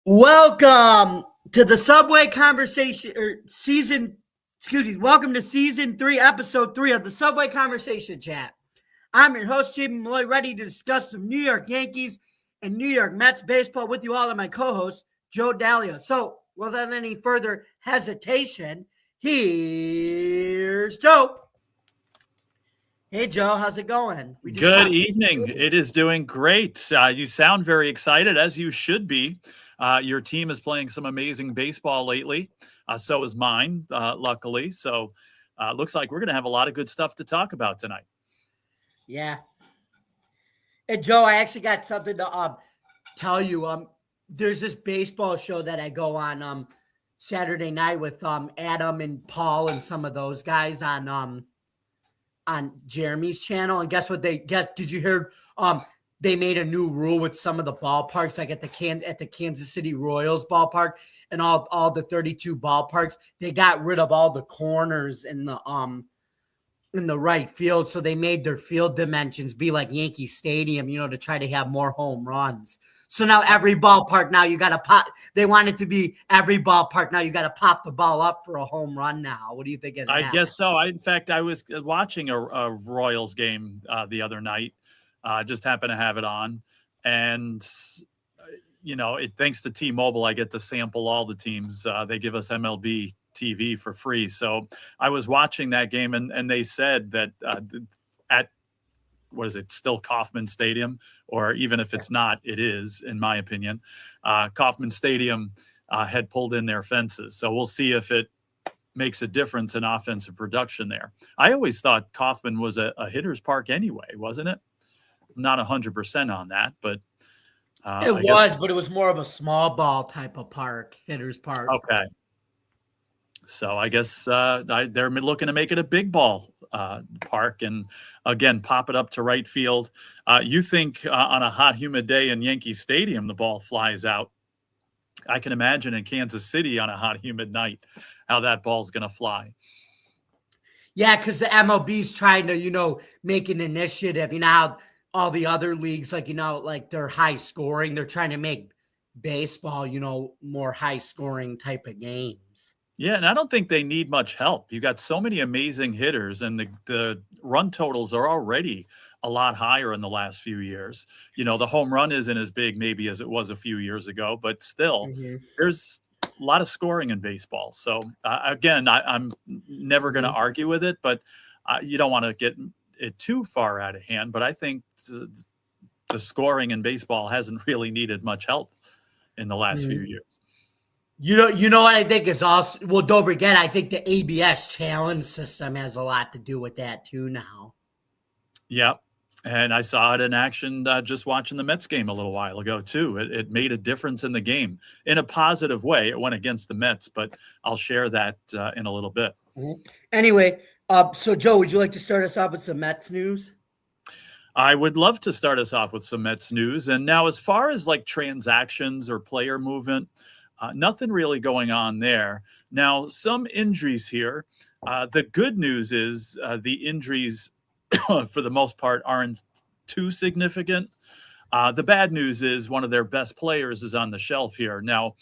Welcome to the Subway Conversation welcome to season 3, episode 3 of the Subway Conversation Chat. I'm your host, Jamie Malloy, ready to discuss some New York Yankees and New York Mets baseball with you all and my co-host, Joe Dahlia. So, without any further hesitation, here's Joe. Hey, Joe, how's it going? Good evening. It is doing great. You sound very excited, as you should be. Your team is playing some amazing baseball lately. So is mine, luckily. So looks like we're going to have a lot of good stuff to talk about tonight. Yeah. And Joe, I actually got something to tell you. There's this baseball show that I go on Saturday night with Adam and Paul and some of those guys on Jeremy's channel. And guess what did you hear? They made a new rule with some of the ballparks, like at the Kansas City Royals ballpark and all the 32 ballparks. They got rid of all the corners in the right field, so they made their field dimensions be like Yankee Stadium, to try to have more home runs. So now every ballpark, now you got to pop. They want it to be every ballpark. Now you got to pop the ball up for a home run now. What do you think of that? I guess so. In fact, I was watching a Royals game the other night. Just happened to have it on. And, thanks to T-Mobile, I get to sample all the teams. They give us MLB TV for free. So I was watching that game, and they said that at what is it, still Kauffman Stadium, or even if it's not, it is, in my opinion, Kauffman Stadium had pulled in their fences. So we'll see if it makes a difference in offensive production there. I always thought Kauffman was a hitter's park anyway, wasn't it? I'm not 100% on that, but but it was more of a small ball type of park, hitter's park. Okay. So I guess they're looking to make it a big ball park and, again, pop it up to right field. You think on a hot, humid day in Yankee Stadium, the ball flies out. I can imagine in Kansas City on a hot, humid night how that ball's going to fly. Yeah, because the MLB's trying to, make an initiative. How all the other leagues, like they're high scoring. They're trying to make baseball, more high scoring type of games. Yeah, and I don't think they need much help. You got so many amazing hitters, and the run totals are already a lot higher in the last few years. The home run isn't as big maybe as it was a few years ago, but still, there's a lot of scoring in baseball. So, again, I'm never going to argue with it, but you don't want to get it too far out of hand. But I think the scoring in baseball hasn't really needed much help in the last few years. You know what I think is also, well, don't forget, I think the ABS challenge system has a lot to do with that too now. Yep. And I saw it in action just watching the Mets game a little while ago too. It made a difference in the game in a positive way. It went against the Mets, but I'll share that in a little bit. Anyway, so Joe, would you like to start us off with some Mets news? I would love to start us off with some Mets news. And now, as far as like transactions or player movement, nothing really going on there. Now, some injuries here. The good news is the injuries, for the most part, aren't too significant. The bad news is one of their best players is on the shelf here. Now,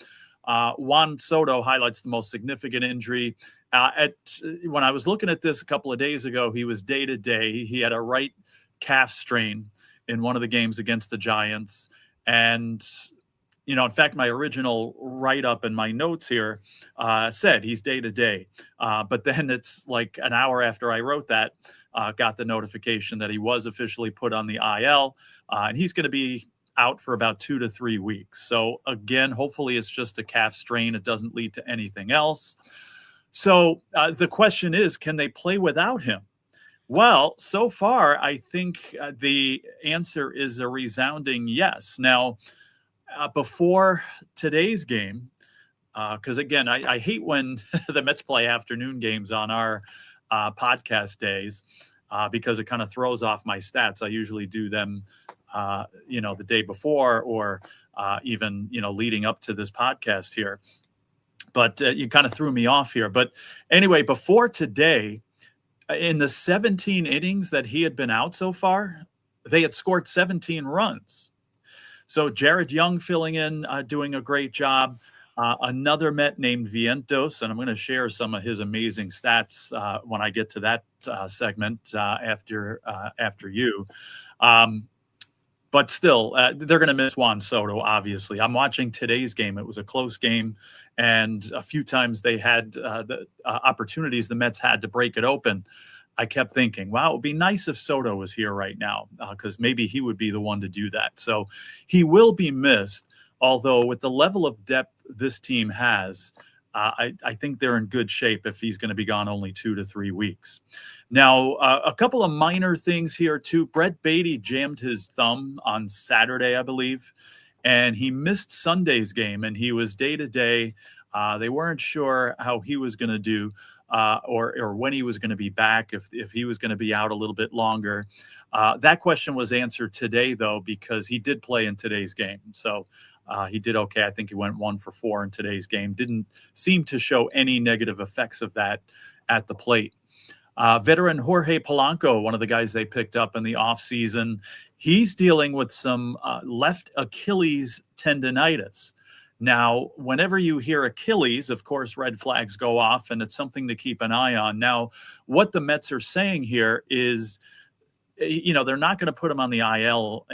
Juan Soto highlights the most significant injury. When I was looking at this a couple of days ago, he was day-to-day. He had a right calf strain in one of the games against the Giants. And in fact, my original write-up in my notes here said he's day-to-day. But then it's like an hour after I wrote that, got the notification that he was officially put on the IL, and he's going to be out for about 2 to 3 weeks. So again, hopefully it's just a calf strain. It doesn't lead to anything else. So the question is, can they play without him? Well, so far, I think the answer is a resounding yes. Now, before today's game, because again, I hate when the Mets play afternoon games on our podcast days because it kind of throws off my stats. I usually do them, the day before or even, leading up to this podcast here. But you kind of threw me off here. But anyway, before today, in the 17 innings that he had been out so far, they had scored 17 runs. So Jared Young filling in, doing a great job. Another Met named Vientos, and I'm going to share some of his amazing stats when I get to that segment after you. But still, they're going to miss Juan Soto, obviously. I'm watching today's game. It was a close game, and a few times they had the opportunities the Mets had to break it open. I kept thinking, wow, it would be nice if Soto was here right now, because maybe he would be the one to do that. So he will be missed, although with the level of depth this team has, I think they're in good shape if he's going to be gone only 2 to 3 weeks. Now, a couple of minor things here, too. Brett Beatty jammed his thumb on Saturday, I believe, and he missed Sunday's game, and he was day-to-day. They weren't sure how he was going to do. Or when he was going to be back, if he was going to be out a little bit longer. That question was answered today, though, because he did play in today's game. So he did okay. I think he went 1 for 4 in today's game. Didn't seem to show any negative effects of that at the plate. Veteran Jorge Polanco, one of the guys they picked up in the offseason, he's dealing with some left Achilles tendonitis. Now, whenever you hear Achilles, of course, red flags go off, and it's something to keep an eye on. Now, what the Mets are saying here is, they're not going to put him on the IL,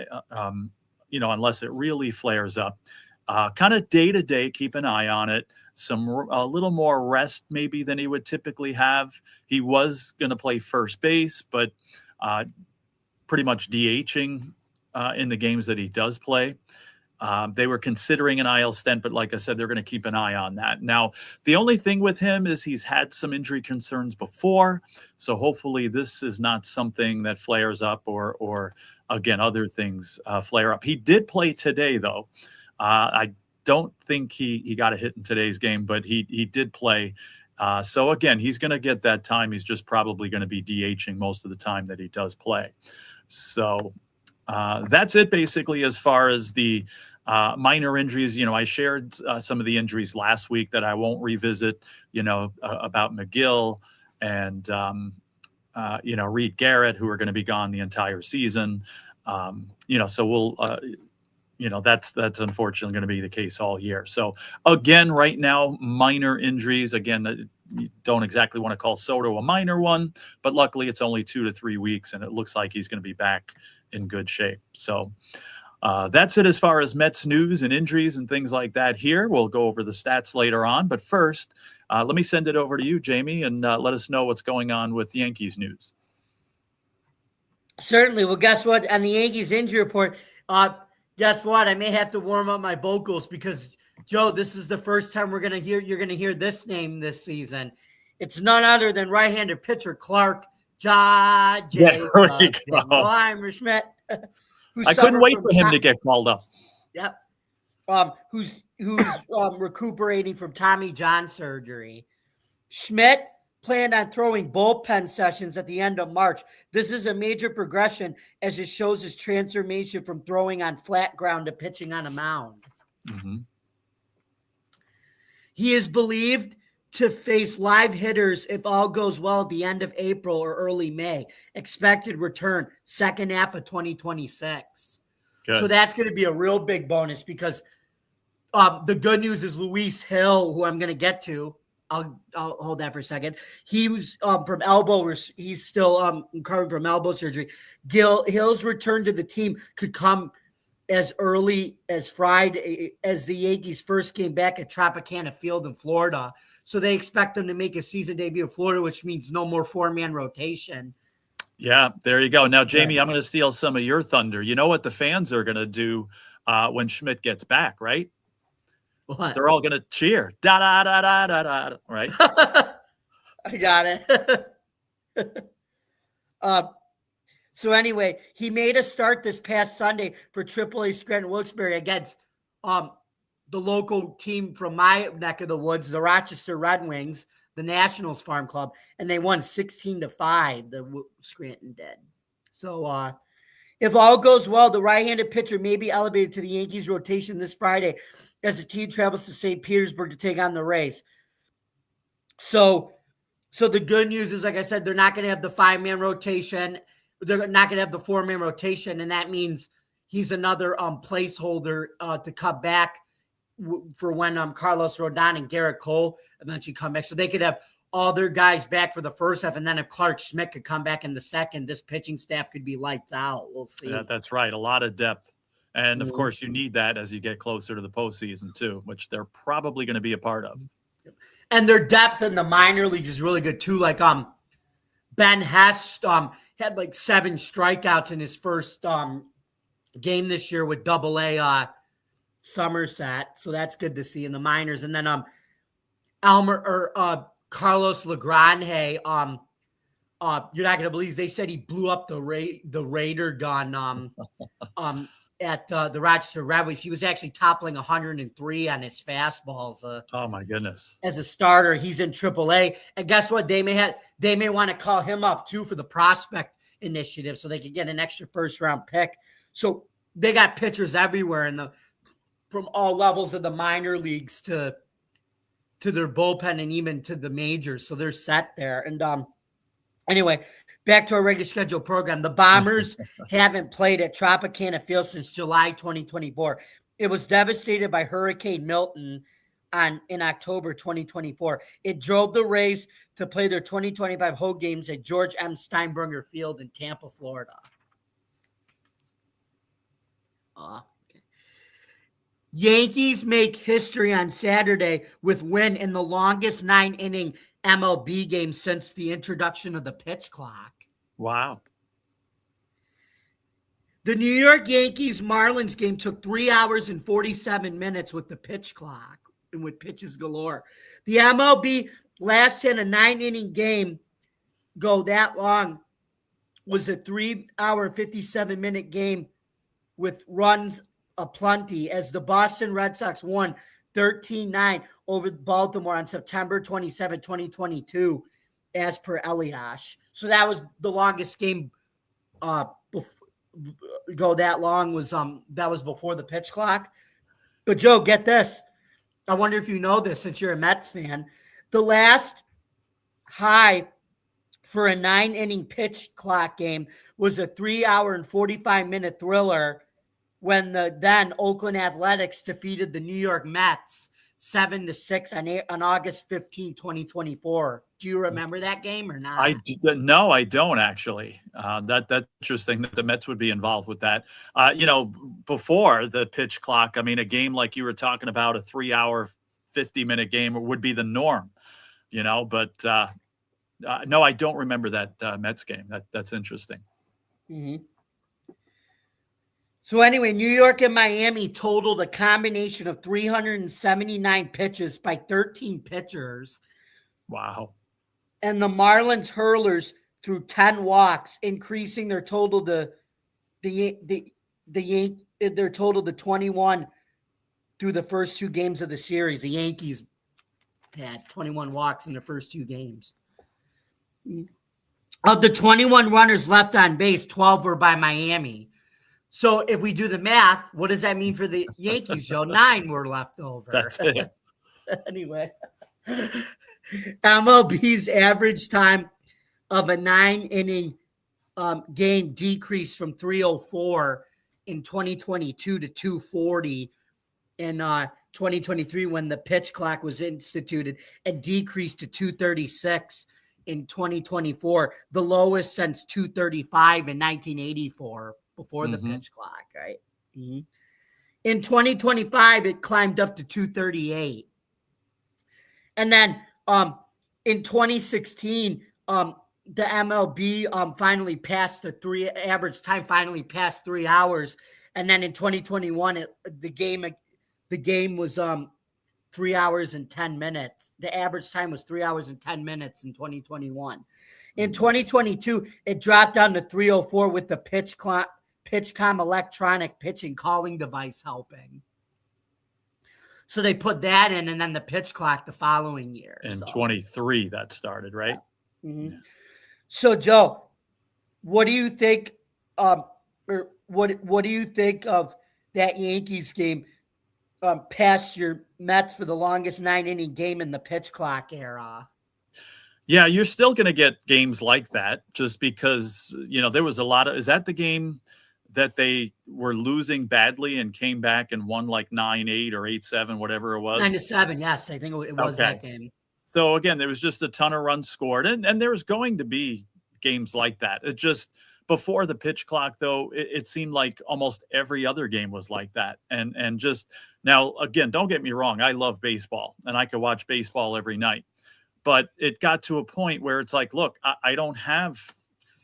unless it really flares up. Kind of day-to-day, keep an eye on it. A little more rest maybe than he would typically have. He was going to play first base, but pretty much DHing in the games that he does play. They were considering an IL stent, but like I said, they're going to keep an eye on that. Now, the only thing with him is he's had some injury concerns before, so hopefully this is not something that flares up or again, other things flare up. He did play today, though. I don't think he got a hit in today's game, but he did play. So again, he's going to get that time. He's just probably going to be DHing most of the time that he does play. So that's it basically as far as the minor injuries. I shared some of the injuries last week that I won't revisit, about McGill and, Reed Garrett, who are going to be gone the entire season. So we'll, that's unfortunately going to be the case all year. So again, right now, minor injuries. Again, you don't exactly want to call Soto a minor one, but luckily it's only 2 to 3 weeks, and it looks like he's going to be back in good shape. So that's it as far as Mets news and injuries and things like that here. We'll go over the stats later on. But first, let me send it over to you, Jamie, and let us know what's going on with Yankees news. Certainly. Well, guess what? On the Yankees injury report, guess what? I may have to warm up my vocals because, Joe, this is the first time you're going to hear this name this season. It's none other than right-handed pitcher Clark Jaimer Schmidt. I couldn't wait for him to get called up. Yep. Who's recuperating from Tommy John surgery. Schmidt planned on throwing bullpen sessions at the end of March. This is a major progression as it shows his transformation from throwing on flat ground to pitching on a mound. Mm-hmm. He is believed to face live hitters if all goes well at the end of April or early May. Expected return second half of 2026. Good. So that's going to be a real big bonus because the good news is Luis Hill, who I'm going to get to. I'll hold that for a second. He was from elbow. He's still recovering from elbow surgery. Hill's return to the team could come as early as Friday, as the Yankees first came back at Tropicana Field in Florida. So they expect them to make a season debut in Florida, which means no more 4-man rotation. Yeah, there you go. Now, Jamie, I'm going to steal some of your thunder. You know what the fans are going to do when Schmidt gets back, right? What? They're all going to cheer. Da, da, da, da, da, da, right? I got it. So anyway, he made a start this past Sunday for AAA Scranton Wilkes-Barre against the local team from my neck of the woods, the Rochester Red Wings, the Nationals Farm Club, and they won 16-5, the Scranton did. So if all goes well, the right-handed pitcher may be elevated to the Yankees rotation this Friday as the team travels to St. Petersburg to take on the Rays. So the good news is, like I said, they're not going to have the 5-man rotation. They're not going to have the 4-man rotation, and that means he's another placeholder to come back for when Carlos Rodon and Garrett Cole eventually come back. So they could have all their guys back for the first half, and then if Clark Schmidt could come back in the second, this pitching staff could be lights out. We'll see. Yeah, that's right. A lot of depth. And of course, you need that as you get closer to the postseason too, which they're probably going to be a part of. And their depth in the minor leagues is really good too. Like Ben Hess had like 7 strikeouts in his first game this year with AA Somerset, so that's good to see in the minors. And then Carlos Lagrange, you're not gonna believe they said he blew up the Raider gun at the Rochester Red Wings. He was actually toppling 103 on his fastballs. Oh my goodness! As a starter, he's in AAA, and guess what? They may want to call him up too for the prospect initiative, so they could get an extra first round pick. So they got pitchers everywhere from all levels of the minor leagues to their bullpen and even to the majors. So they're set there. And anyway, back to our regular schedule program. The Bombers haven't played at Tropicana Field since July 2024. It was devastated by Hurricane Milton in October 2024. It drove the Rays to play their 2025 home games at George M. Steinbruner Field in Tampa, Florida. Okay. Yankees make history on Saturday with win in the longest 9-inning MLB game since the introduction of the pitch clock. Wow. The New York Yankees-Marlins game took 3 hours and 47 minutes with the pitch clock and with pitches galore. The MLB last had a 9-inning game go that long was a 3-hour, 57-minute game with runs aplenty as the Boston Red Sox won 13-9 over Baltimore on September 27, 2022, as per Eliash. So that was the longest game go that long was that was before the pitch clock. But Joe, get this. I wonder if you know this since you're a Mets fan. The last high for a 9-inning pitch clock game was a 3-hour and 45-minute thriller when the then Oakland Athletics defeated the New York Mets 7-6 on August 15, 2024. Do you remember that game or not? No, I don't actually. That's interesting that the Mets would be involved with that. Before the pitch clock, I mean, a game like you were talking about, a 3-hour, 50-minute game would be the norm, but no, I don't remember that Mets game. That's interesting. Mm-hmm. So anyway, New York and Miami totaled a combination of 379 pitches by 13 pitchers. Wow. And the Marlins hurlers threw 10 walks, increasing their total to their total to 21 through the first 2 games of the series. The Yankees had 21 walks in the first 2 games. Of the 21 runners left on base, 12 were by Miami. So if we do the math, what does that mean for the Yankees, Joe? 9 were left over. That's it. Anyway, MLB's average time of a 9-inning game decreased from 304 in 2022 to 240 in 2023 when the pitch clock was instituted, and decreased to 236 in 2024, the lowest since 235 in 1984. Before the pitch clock, right? Mm-hmm. In 2025, it climbed up to 238. And then in 2016, the MLB finally passed the average time finally passed 3 hours. And then in 2021, the game was 3 hours and 10 minutes. The average time was 3 hours and 10 minutes in 2021. In 2022, it dropped down to 304 with the PitchCom electronic pitching calling device helping. So they put that in, and then the pitch clock the following year. In 23, that started, right? Mm-hmm. Yeah. So, Joe, what do you think? Or what do you think of that Yankees game past your Mets for the longest 9-inning game in the pitch clock era? Yeah, you're still going to get games like that, just because there was a lot of. Is that the game that they were losing badly and came back and won like 9-8 or 8-7, whatever it was? 9-7, yes, I think it was Okay. that game. So again, there was just a ton of runs scored, and there was going to be games like that. It just before the pitch clock, though, it seemed like almost every other game was like that. And just now, again, don't get me wrong, I love baseball, and I could watch baseball every night. But it got to a point where it's like, look, I don't have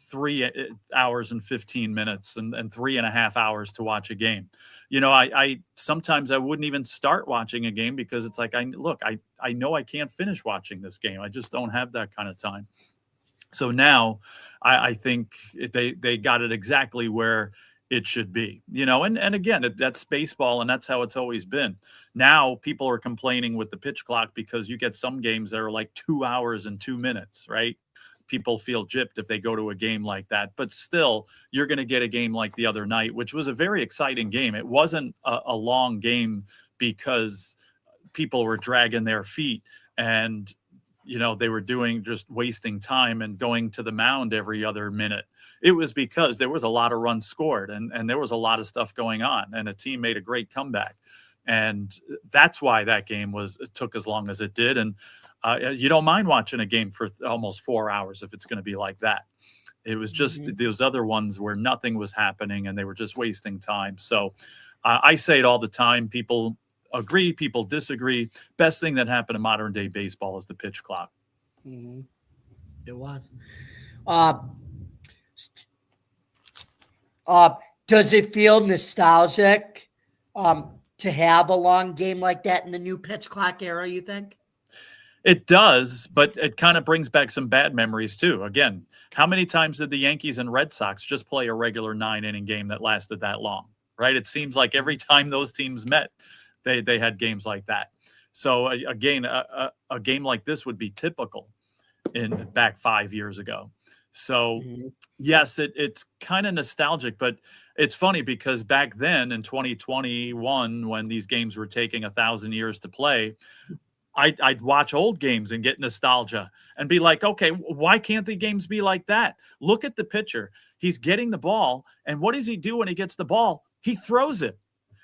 3 hours and 15 minutes and 3.5 hours to watch a game. I sometimes I wouldn't even start watching a game because it's like, I know I can't finish watching this game. I just don't have that kind of time. So now I think they got it exactly where it should be, and again, that's baseball and that's how it's always been. Now people are complaining with the pitch clock because you get some games that are like 2 hours and 2 minutes, right? People feel gypped if they go to a game like that, but still you're going to get a game like the other night, which was a very exciting game. It wasn't a long game because people were dragging their feet and they were just wasting time and going to the mound every other minute. It was because there was a lot of runs scored and there was a lot of stuff going on, and a team made a great comeback. And that's why that game took as long as it did. And you don't mind watching a game for almost 4 hours if it's going to be like that. It was just those other ones where nothing was happening and they were just wasting time. So I say it all the time. People agree, people disagree. Best thing that happened in modern day baseball is the pitch clock. Mm-hmm. It was. Does it feel nostalgic to have a long game like that in the new pitch clock era, you think? It does, but it kind of brings back some bad memories too. Again, how many times did the Yankees and Red Sox just play a regular 9-inning game that lasted that long, right? It seems like every time those teams met, they had games like that. So again, a game like this would be typical back 5 years ago. So yes, it's kind of nostalgic, but it's funny because back then in 2021, when these games were taking 1,000 years to play, I'd watch old games and get nostalgia and be like, okay, why can't the games be like that? Look at the pitcher. He's getting the ball. And what does he do when he gets the ball? He throws it.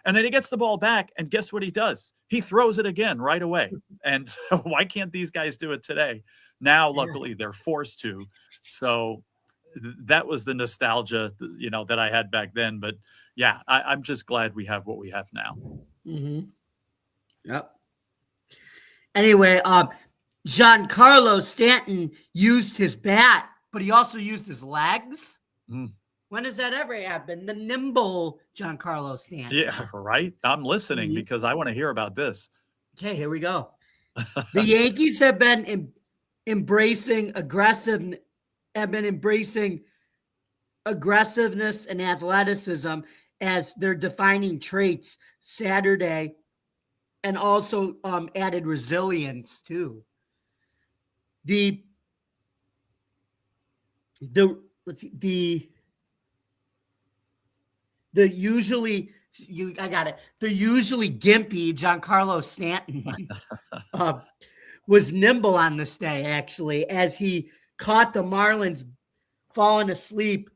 And then he gets the ball back. And guess what he does? He throws it again right away. And why can't these guys do it today? Now, luckily, they're forced to. So that was the nostalgia, that I had back then. But yeah, I'm just glad we have what we have now. Mm-hmm. Yep. Anyway, Giancarlo Stanton used his bat, but he also used his legs. When has that ever happened? The nimble Giancarlo Stanton. Yeah, right. I'm listening because I want to hear about this. Okay, here we go. The Yankees have been embracing aggressiveness and athleticism as their defining traits Saturday. And also added resilience too. The usually gimpy Giancarlo Stanton was nimble on this day, actually, as he caught the Marlins falling asleep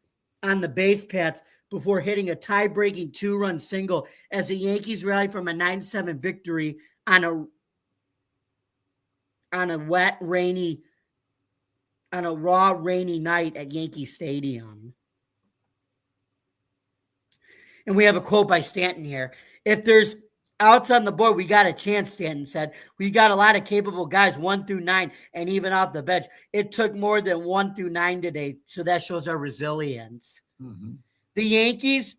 on the base paths before hitting a tie-breaking 2-run single as the Yankees rallied from a 9-7 victory on a raw, rainy night at Yankee Stadium. And we have a quote by Stanton here. If there's outs on the board, we got a chance, Stanton said. We got a lot of capable guys, 1 through 9, and even off the bench. It took more than 1 through 9 today, so that shows our resilience. Mm-hmm. The Yankees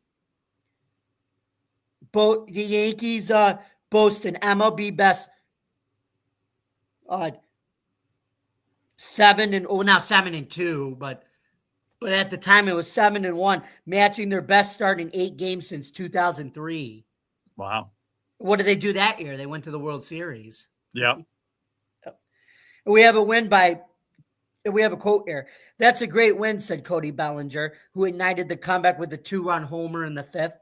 boast an MLB best 7-2, but at the time it was 7-1, matching their best start in 8 games since 2003. Wow. What did they do that year? They went to the World Series. Yeah. We have a quote here. That's a great win, said Cody Bellinger, who ignited the comeback with the 2-run homer in the 5th.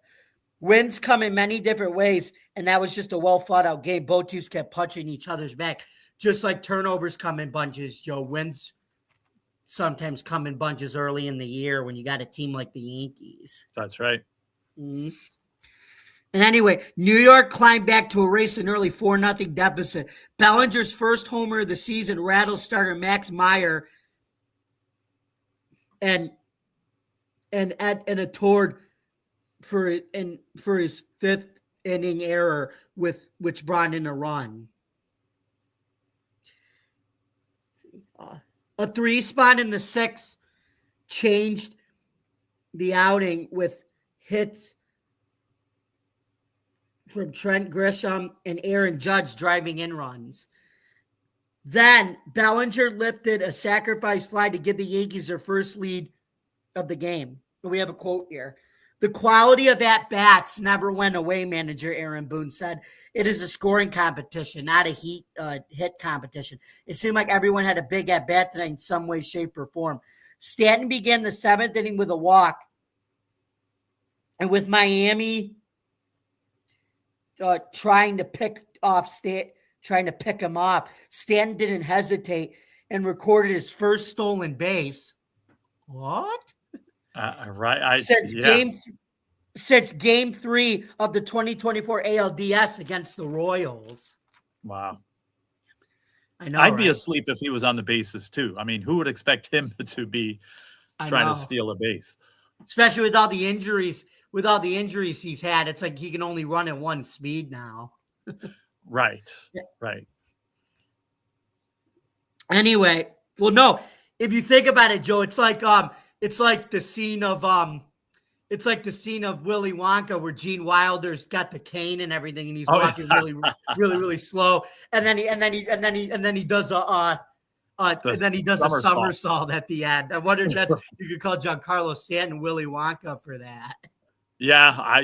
Wins come in many different ways, and that was just a well-thought-out game. Both teams kept punching each other's back, just like turnovers come in bunches, Joe. Wins sometimes come in bunches early in the year when you got a team like the Yankees. That's right. Mhm. And anyway, New York climbed back to erase an early 4-0 deficit. Bellinger's first homer of the season rattled starter Max Meyer and a toward for his fifth inning error which brought in a run. A 3 spot in the sixth changed the outing with hits from Trent Grisham and Aaron Judge driving in runs. Then Bellinger lifted a sacrifice fly to give the Yankees their first lead of the game. We have a quote here. The quality of at-bats never went away, manager Aaron Boone said. It is a scoring competition, not a hit competition. It seemed like everyone had a big at-bat tonight in some way, shape, or form. Stanton began the seventh inning with a walk. And with Miami trying to pick him off, Stanton didn't hesitate and recorded his first stolen base. What? Right. Since game 3 of the 2024 ALDS against the Royals. Wow. I know. I'd be asleep if he was on the bases too. I mean, who would expect him to be trying to steal a base? Especially with all the injuries. With all the injuries he's had, it's like he can only run at one speed now. Right. Right. Anyway, well, no. If you think about it, Joe, it's like the scene of Willy Wonka where Gene Wilder's got the cane and everything, and he's walking really, really, really slow, and then he does a somersault at the end. I wonder if you could call Giancarlo Stanton Willy Wonka for that. Yeah,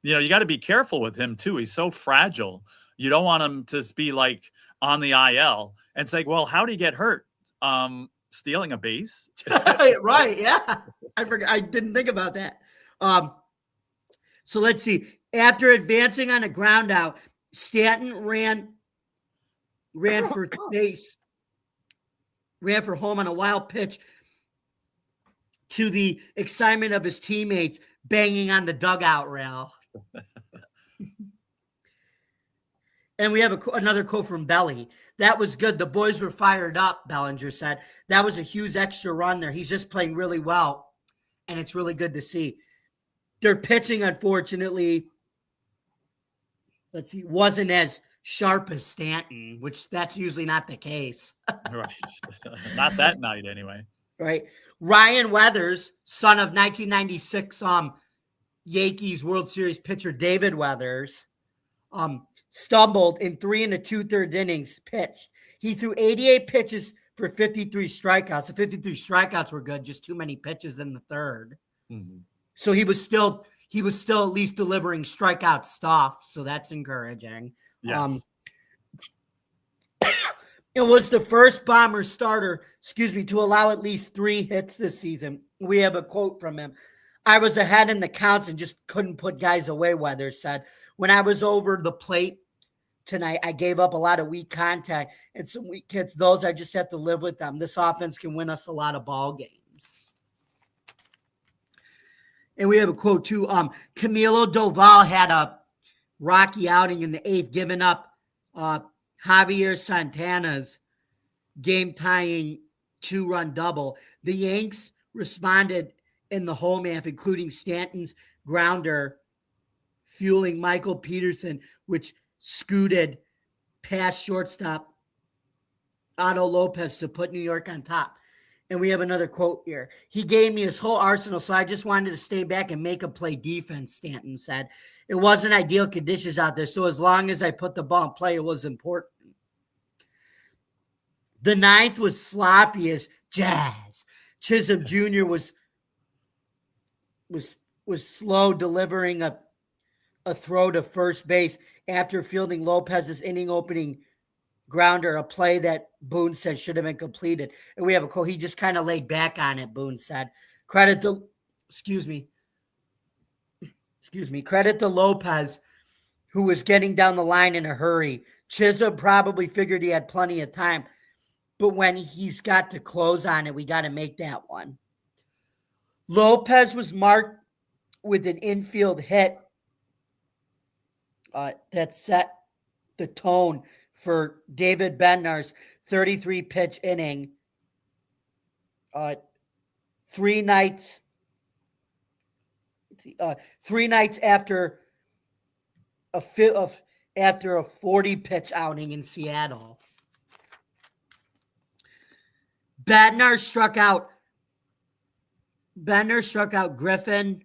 you got to be careful with him too. He's so fragile. You don't want him to be like on the IL and it's like, well, how did he get hurt? Stealing a base? Right, yeah. I forgot. I didn't think about that. So let's see. After advancing on a ground out, Stanton ran for base, ran for home on a wild pitch to the excitement of his teammates banging on the dugout rail. And we have another quote from Belly. That was good. The boys were fired up, Bellinger said. That was a huge extra run there. He's just playing really well, and it's really good to see. Their pitching, unfortunately, wasn't as sharp as Stanton, which that's usually not the case. Right. Not that night, anyway. Right. Ryan Weathers, son of 1996 Yankees World Series pitcher David Weathers, stumbled in 3 2/3 innings pitched. He threw 88 pitches for 53 strikeouts. The 53 strikeouts were good, just too many pitches in the third. Mm-hmm. So he was still at least delivering strikeout stuff. So that's encouraging. Yes. It was the first Bomber starter, to allow at least 3 hits this season. We have a quote from him. I was ahead in the counts and just couldn't put guys away, Weathers said. When I was over the plate tonight, I gave up a lot of weak contact and some weak hits. Those, I just have to live with them. This offense can win us a lot of ball games. And we have a quote too. Camilo Doval had a rocky outing in the 8th, giving up Javier Santana's game-tying 2-run double. The Yanks responded in the home half, including Stanton's grounder, fueling Michael Peterson, which scooted past shortstop Otto Lopez to put New York on top. And we have another quote here. He gave me his whole arsenal, so I just wanted to stay back and make him play defense, Stanton said. It wasn't ideal conditions out there, so as long as I put the ball in play, it was important. The 9th was sloppy as jazz. Chisholm Jr. was slow delivering a throw to first base after fielding Lopez's inning-opening grounder, a play that Boone said should have been completed. And we have a quote. He just kind of laid back on it, Boone said. Credit to Lopez, who was getting down the line in a hurry. Chisholm probably figured he had plenty of time, but when he's got to close on it, we got to make that one. Lopez was marked with an infield hit that set the tone for David Bednar's 33 pitch inning. 3 nights. 3 nights after a 40 pitch outing in Seattle. Bednar struck out Griffin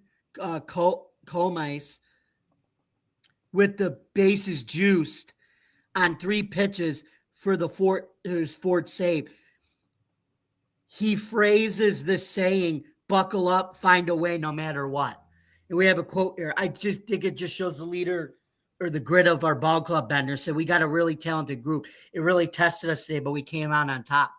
Comais with the bases juiced on 3 pitches for his fourth save. He phrases this saying, "Buckle up, find a way no matter what." And we have a quote here. I just think it just shows the leader or the grit of our ball club. Bednar said, "We got a really talented group. It really tested us today, but we came out on top."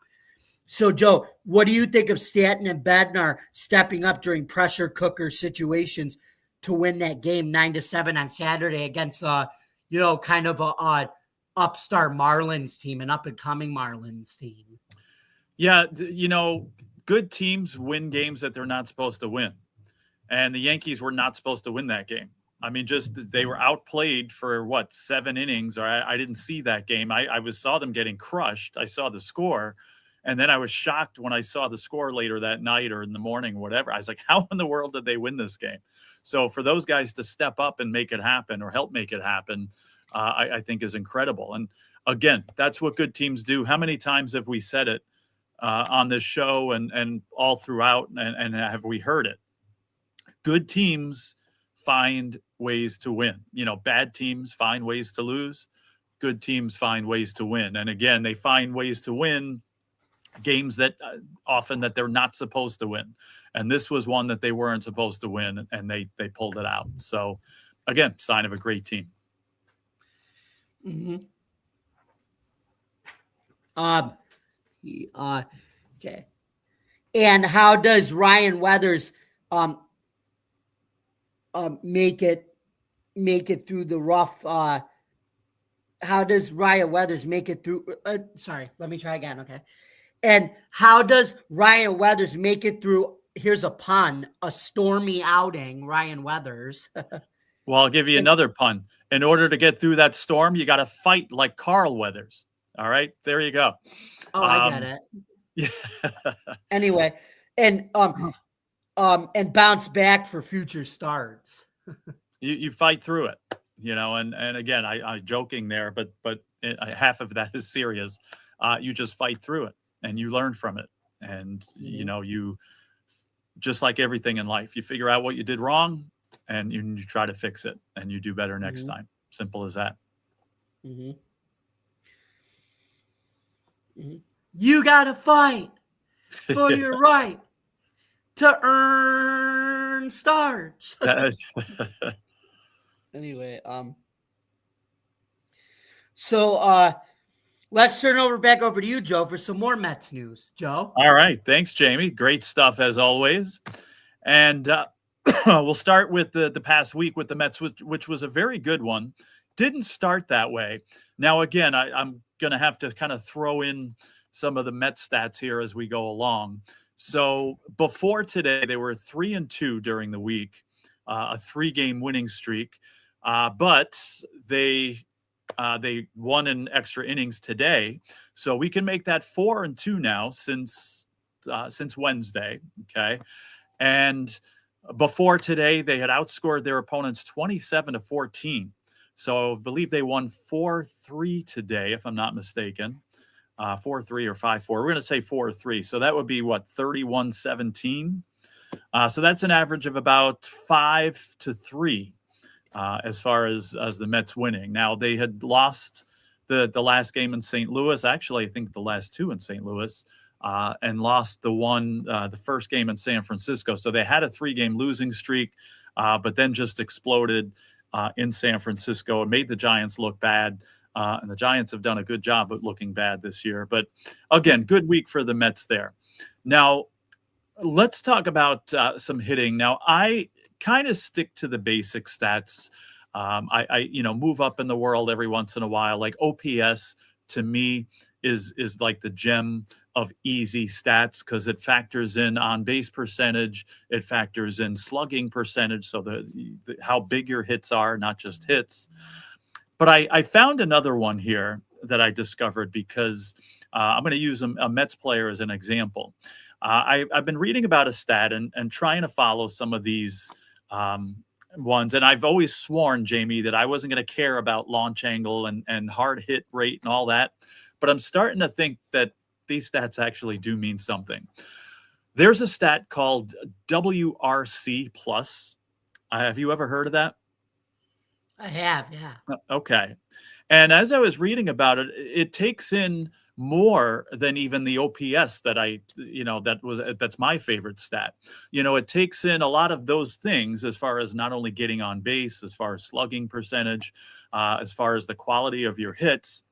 So, Joe, what do you think of Stanton and Bednar stepping up during pressure cooker situations to win that game 9-7 on Saturday against kind of a upstart Marlins team, an up-and-coming Marlins team? Yeah, good teams win games that they're not supposed to win. And the Yankees were not supposed to win that game. I mean, just they were outplayed for 7 innings, or I didn't see that game. I saw them getting crushed. I saw the score. And then I was shocked when I saw the score later that night or in the morning, whatever. I was like, how in the world did they win this game? So for those guys to step up and make it happen or help make it happen, I think is incredible. And again, that's what good teams do. How many times have we said it on this show and all throughout, and have we heard it? Good teams find ways to win. Bad teams find ways to lose. Good teams find ways to win. And again, they find ways to win games that often that they're not supposed to win. And this was one that they weren't supposed to win, and they pulled it out. So again, sign of a great team. Mm-hmm. Okay. And how does Ryan Weathers make it through the rough? How does Ryan Weathers make it through? Sorry, let me try again. Okay. And how does Ryan Weathers make it through? Here's a pun: a stormy outing. Ryan Weathers. Well, I'll give you another pun. In order to get through that storm, you got to fight like Carl Weathers. All right, there you go. Oh, I get it. Yeah. Anyway, and bounce back for future starts. You fight through it, and again, I joking there, but half of that is serious. You just fight through it and you learn from it. And, you just like everything in life, you figure out what you did wrong and you try to fix it and you do better next time. Simple as that. Mm-hmm. Mm-hmm. You got to fight for your right to earn starts. Anyway, so let's turn back over to you, Joe, for some more Mets news. Joe? All right. Thanks, Jamie. Great stuff as always. And we'll start with the past week with the Mets, which was a very good one. Didn't start that way. Now, again, I'm going to have to kind of throw in some of the Mets stats here as we go along. So before today, they were 3-2 during the week, a 3-game winning streak. But they won in extra innings today, so we can make that 4-2 now since Wednesday. Okay, and before today, they had outscored their opponents 27-14. So I believe they won 4-3 today, if I'm not mistaken. 4-3 or 5-4. We're going to say 4-3. So that would be 31-17. So that's an average of about 5-3. As far as the Mets winning. Now, they had lost the last game in St. Louis, actually, I think the last 2 in St. Louis, and lost the first game in San Francisco. So they had a 3-game losing streak, but then just exploded in San Francisco and made the Giants look bad. And the Giants have done a good job of looking bad this year. But again, good week for the Mets there. Now, let's talk about some hitting. Now, I kind of stick to the basic stats. I move up in the world every once in a while, like OPS to me is like the gem of easy stats because it factors in on base percentage, it factors in slugging percentage, so the how big your hits are, not just hits. But I found another one here that I discovered because I'm going to use a Mets player as an example. I've been reading about a stat and trying to follow some of these ones. And I've always sworn, Jamie, that I wasn't going to care about launch angle and hard hit rate and all that. But I'm starting to think that these stats actually do mean something. There's a stat called WRC plus. Have you ever heard of that? I have, yeah. Okay. And as I was reading about it, it takes in more than even the OPS that's my favorite stat. It takes in a lot of those things as far as not only getting on base, as far as slugging percentage, as far as the quality of your hits,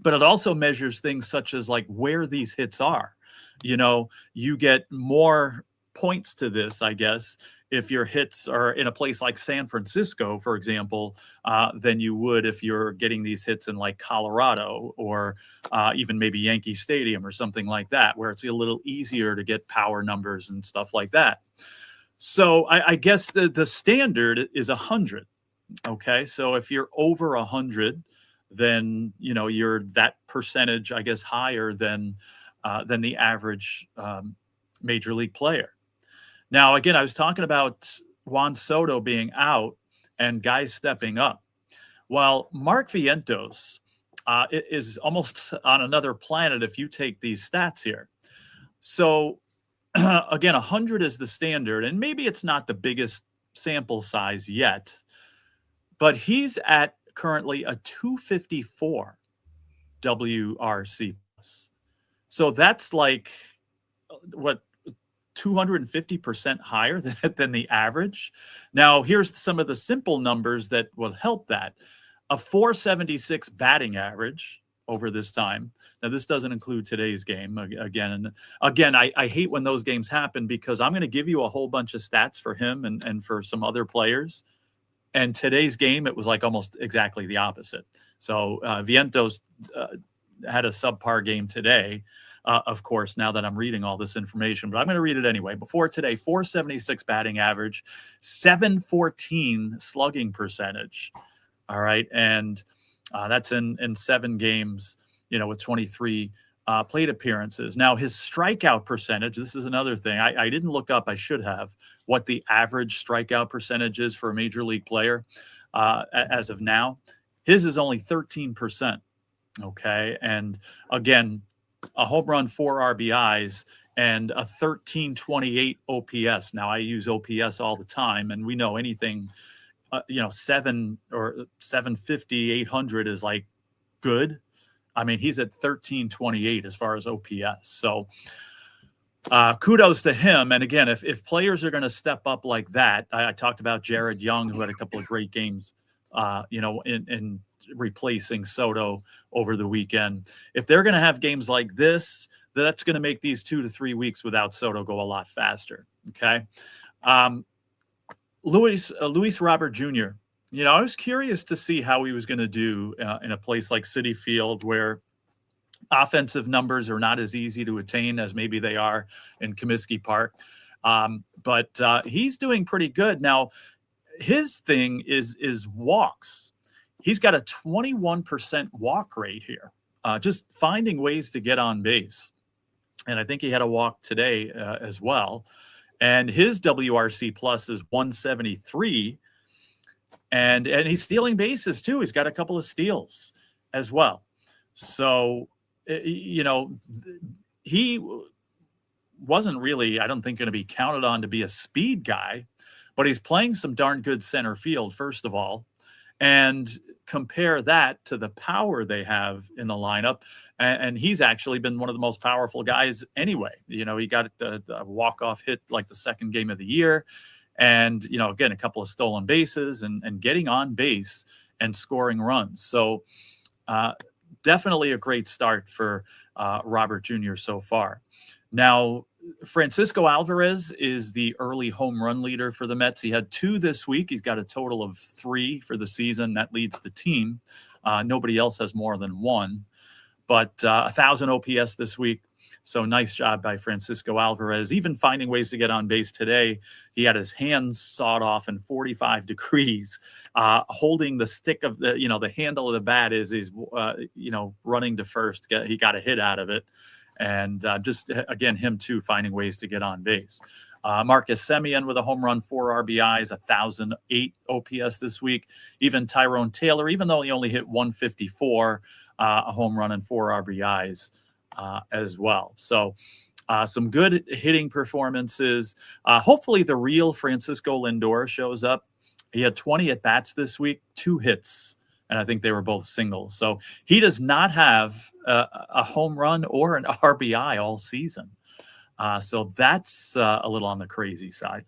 but it also measures things such as like where these hits are. You get more points to this, I guess, if your hits are in a place like San Francisco, for example, than you would if you're getting these hits in like Colorado or even maybe Yankee Stadium or something like that, where it's a little easier to get power numbers and stuff like that. So I guess the standard is 100. Okay, so if you're over 100, then you're that percentage, I guess, higher than the average major league player. Now, again, I was talking about Juan Soto being out and guys stepping up. Well, Mark Vientos is almost on another planet if you take these stats here. So, again, 100 is the standard, and maybe it's not the biggest sample size yet, but he's at currently a 254 WRC+. So that's like, what, 250% higher than the average. Now, here's some of the simple numbers that will help that. A 476 batting average over this time. Now, this doesn't include today's game. Again, I hate when those games happen because I'm going to give you a whole bunch of stats for him and for some other players. And today's game, it was like almost exactly the opposite. So Vientos had a subpar game today. Of course, now that I'm reading all this information, but I'm going to read it anyway. Before today, 476 batting average, 714 slugging percentage. All right. And that's in 7 games, with 23 plate appearances. Now, his strikeout percentage, this is another thing. I didn't look up, I should have, what the average strikeout percentage is for a major league player as of now. His is only 13%. Okay. And again, a home run, 4 RBIs, and a 1328 OPS. Now, I use OPS all the time, and we know anything, 7 or 750, 800 is like good. I mean, he's at 1328 as far as OPS. So kudos to him. And again, if players are going to step up like that, I talked about Jared Young, who had a couple of great games, in replacing Soto over the weekend. If they're going to have games like this, that's going to make these 2 to 3 weeks without Soto go a lot faster. Okay. Luis Robert Jr., I was curious to see how he was going to do in a place like Citi Field where offensive numbers are not as easy to attain as maybe they are in Comiskey Park. But he's doing pretty good. Now, his thing is walks. He's got a 21% walk rate here, just finding ways to get on base. And I think he had a walk today as well. And his WRC plus is 173. And he's stealing bases too. He's got a couple of steals as well. So, he wasn't really, I don't think, going to be counted on to be a speed guy, but he's playing some darn good center field, first of all. And compare that to the power they have in the lineup. And he's actually been one of the most powerful guys anyway. He got the walk-off hit like the second game of the year. And, again, a couple of stolen bases and getting on base and scoring runs. So definitely a great start for Robert Jr. so far. Now, Francisco Alvarez is the early home run leader for the Mets. He had 2 this week. He's got a total of 3 for the season. That leads the team. Nobody else has more than 1. but 1,000 OPS this week. So nice job by Francisco Alvarez, even finding ways to get on base today. He had his hands sawed off in 45 degrees, holding the stick of the handle of the bat is running to first. He got a hit out of it. And just, again, him too, finding ways to get on base. Marcus Semien with a home run, 4 RBIs, 1,008 OPS this week. Even Tyrone Taylor, even though he only hit 154, a home run and 4 RBIs. As well. So some good hitting performances. Hopefully the real Francisco Lindor shows up. He had 20 at-bats this week, 2 hits, and I think they were both singles. So he does not have a home run or an RBI all season. So that's a little on the crazy side.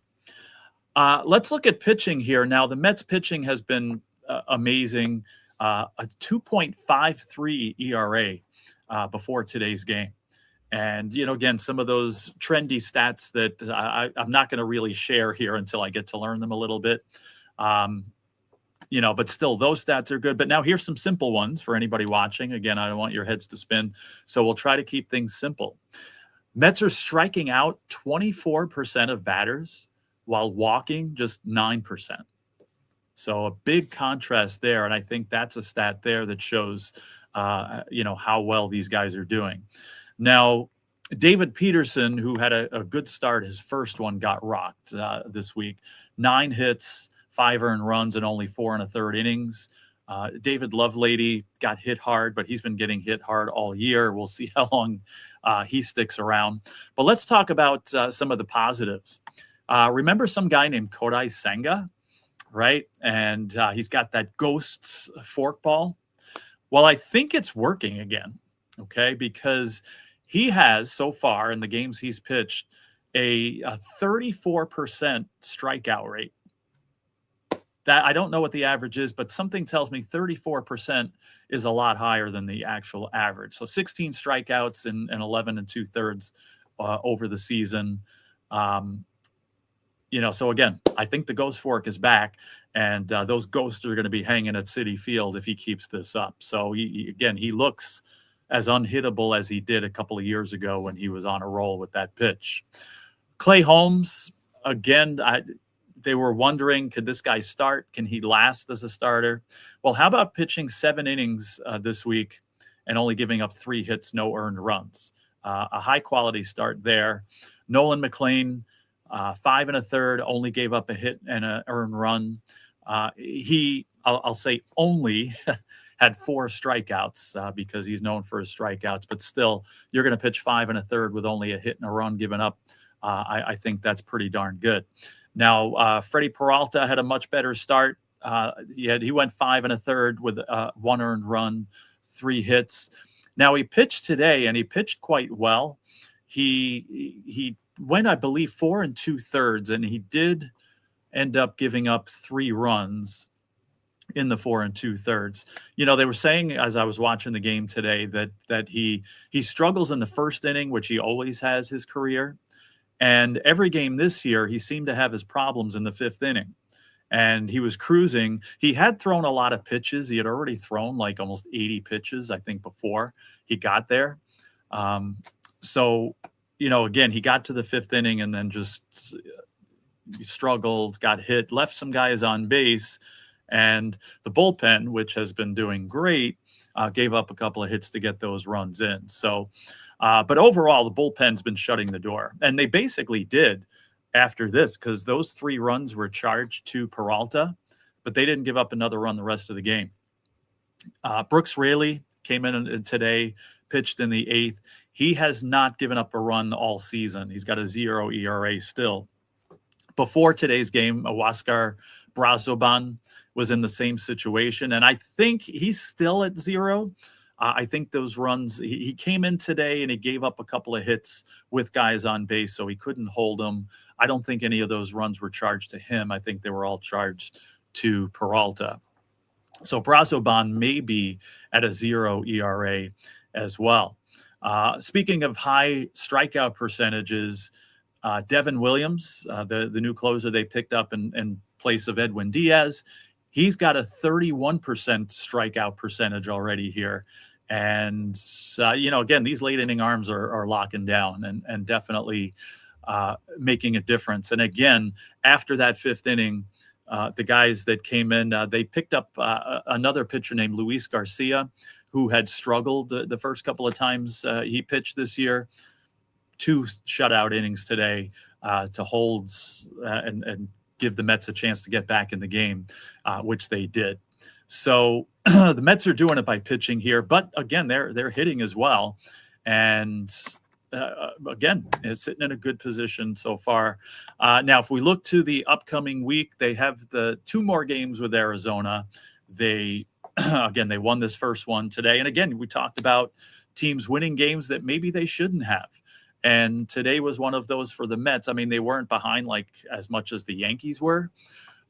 Let's look at pitching here. Now, the Mets pitching has been amazing. A 2.53 ERA before today's game. And, again, some of those trendy stats that I'm not going to really share here until I get to learn them a little bit. But still, those stats are good. But now here's some simple ones for anybody watching. Again, I don't want your heads to spin. So we'll try to keep things simple. Mets are striking out 24% of batters while walking just 9%. So a big contrast there. And I think that's a stat there that shows how well these guys are doing. Now, David Peterson, who had a good start, his first one got rocked this week. 9 hits, 5 earned runs, and only 4 1/3 innings. David Lovelady got hit hard, but he's been getting hit hard all year. We'll see how long he sticks around. But let's talk about some of the positives. Remember some guy named Kodai Senga, right? And he's got that ghost forkball. Well, I think it's working again, okay, because he has so far in the games he's pitched a 34% strikeout rate. That I don't know what the average is, but something tells me 34% is a lot higher than the actual average. So 16 strikeouts and 11 2/3 over the season. So again, I think the ghost fork is back, and those ghosts are going to be hanging at Citi Field if he keeps this up. So he looks as unhittable as he did a couple of years ago when he was on a roll with that pitch. Clay Holmes, again, they were wondering, could this guy start? Can he last as a starter? Well, how about pitching 7 innings this week and only giving up 3 hits, no earned runs? A high-quality start there. Nolan McLean, 5 1/3, only gave up a hit and an earned run. I'll say only had 4 strikeouts because he's known for his strikeouts, but still, you're going to pitch 5 1/3 with only a hit and a run given up. I think that's pretty darn good. Now, Freddie Peralta had a much better start. He went 5 1/3 with 1 earned run, 3 hits. Now, he pitched today, and he pitched quite well. He went, I believe, 4 2/3, and he did end up giving up 3 runs in the 4 2/3. They were saying as I was watching the game today that he struggles in the first inning, which he always has his career. And every game this year, he seemed to have his problems in the 5th inning. And he was cruising. He had thrown a lot of pitches. He had already thrown like almost 80 pitches, I think, before he got there. Again, he got to the 5th inning and then just struggled, got hit, left some guys on base. And the bullpen, which has been doing great, gave up a couple of hits to get those runs in. So, but overall, the bullpen's been shutting the door. And they basically did after this because those 3 runs were charged to Peralta, but they didn't give up another run the rest of the game. Brooks Raley came in today, pitched in the 8th. He has not given up a run all season. He's got a 0 ERA still. Before today's game, Huáscar Brazoban was in the same situation, and I think he's still at 0. I think those runs, he came in today and he gave up a couple of hits with guys on base, so he couldn't hold them. I don't think any of those runs were charged to him. I think they were all charged to Peralta. So Brazoban may be at a 0 ERA as well. Speaking of high strikeout percentages, Devin Williams, the new closer they picked up in place of Edwin Diaz, he's got a 31% strikeout percentage already here And, again, these late inning arms are locking down and definitely making a difference. And again, after that fifth inning, the guys that came in, they picked up another pitcher named Luis Garcia, who had struggled the first couple of times he pitched this year. 2 shutout innings today to hold and give the Mets a chance to get back in the game, which they did. So the Mets are doing it by pitching here, but again, they're hitting as well. And again, is sitting in a good position so far. Now, if we look to the upcoming week, they have the 2 more games with Arizona. They won this first one today. And again, we talked about teams winning games that maybe they shouldn't have. And today was one of those for the Mets. I mean, they weren't behind like as much as the Yankees were.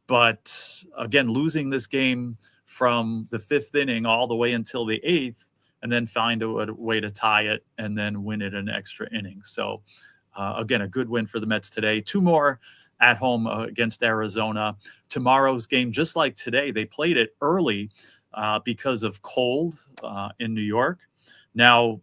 But again, losing this game from the 5th inning all the way until the 8th, and then find a way to tie it and then win it in extra innings. So, again, a good win for the Mets today. 2 more at home against Arizona. Tomorrow's game, just like today, they played it early because of cold in New York. Now,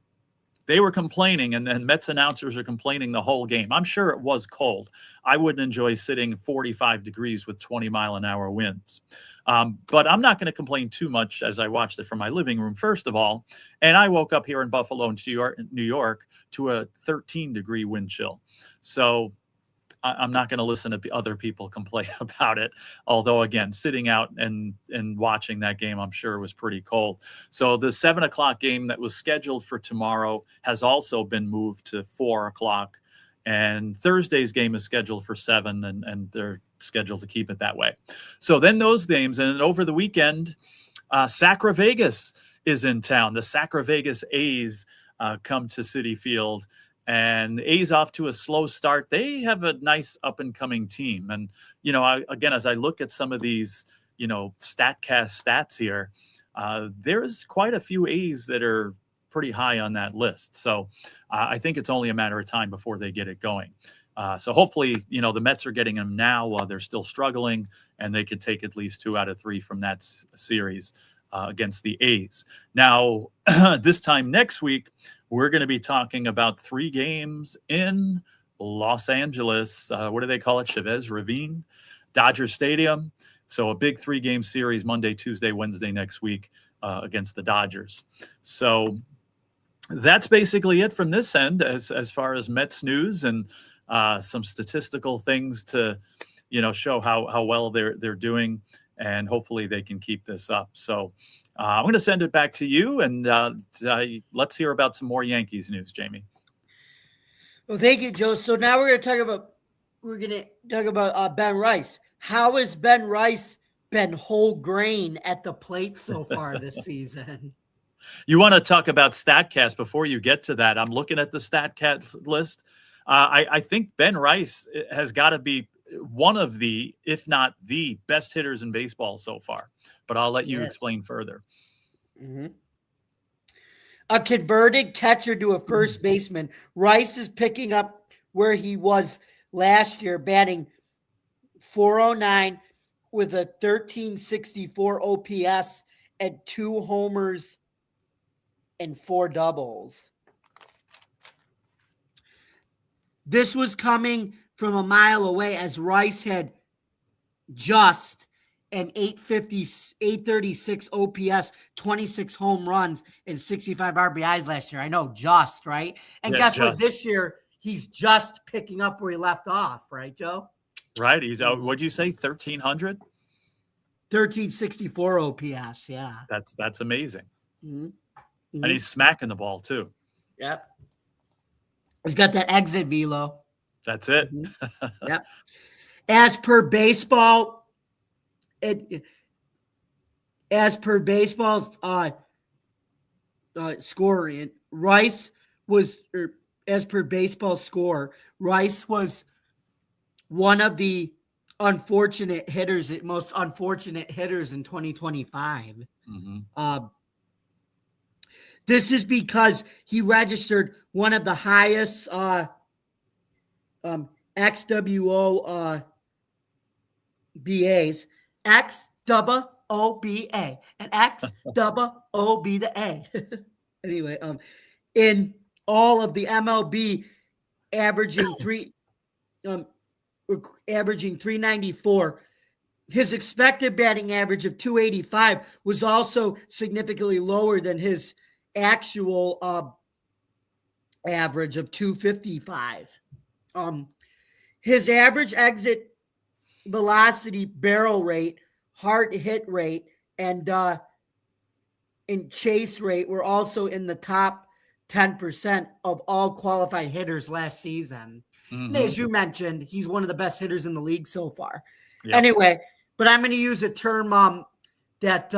they were complaining, and then Mets announcers are complaining the whole game. I'm sure it was cold. I wouldn't enjoy sitting 45 degrees with 20-mile-an-hour winds. But I'm not going to complain too much as I watched it from my living room, first of all. And I woke up here in Buffalo, New York, to a 13-degree wind chill. So I'm not going to listen to other people complain about it. Although, again, sitting out and watching that game, I'm sure was pretty cold. So the 7 o'clock game that was scheduled for tomorrow has also been moved to 4 o'clock. And Thursday's game is scheduled for 7, and they're scheduled to keep it that way. So then those games, and then over the weekend, Sacra Vegas is in town. The Sacra Vegas A's come to Citi Field. And the A's off to a slow start. They have a nice up-and-coming team. And, again, as I look at some of these, StatCast stats here, there's quite a few A's that are pretty high on that list. So I think it's only a matter of time before they get it going. So hopefully, the Mets are getting them now while they're still struggling, and they could take at least 2 out of 3 from that series against the A's. Now, this time next week, we're going to be talking about 3 games in Los Angeles. What do they call it? Chavez Ravine, Dodger Stadium. So a big 3-game series Monday, Tuesday, Wednesday next week against the Dodgers. So that's basically it from this end as far as Mets news and some statistical things to, show how well they're doing. And hopefully they can keep this up. So I'm going to send it back to you, and let's hear about some more Yankees news, Jamie. Well, thank you, Joe. So now we're going to talk about Ben Rice. How has Ben Rice been whole grain at the plate so far this season? You want to talk about StatCast before you get to that? I'm looking at the StatCast list. I think Ben Rice has got to be one of the, if not the best hitters in baseball so far, but I'll let you explain further. Mm-hmm. A converted catcher to a first baseman. Rice is picking up where he was last year, batting .409 with a 1364 OPS and 2 homers and 4 doubles. This was coming from a mile away, as Rice had just an 836 OPS, 26 home runs, and 65 RBIs last year. I know, just, right? And guess what? This year, he's just picking up where he left off, right, Joe? Right. He's out. What'd you say? 1,300? 1364 OPS. Yeah. That's amazing. Mm-hmm. Mm-hmm. And he's smacking the ball too. Yep. He's got that exit velo. That's it. Mm-hmm. Yep. As per baseball's scoring, Rice was, as per baseball score, Rice was one of the most unfortunate hitters in 2025. Mm-hmm. This is because he registered one of the highest XWO BAs, XWOBA, and XWOB the A. Anyway, in all of the MLB, averaging um, averaging 394. His expected batting average of 285 was also significantly lower than his actual average of 255. His average exit velocity, barrel rate, hard hit rate, and in chase rate were also in the top 10% of all qualified hitters last season. And as you mentioned, he's one of the best hitters in the league so far. Yep. Anyway, but I'm going to use a term that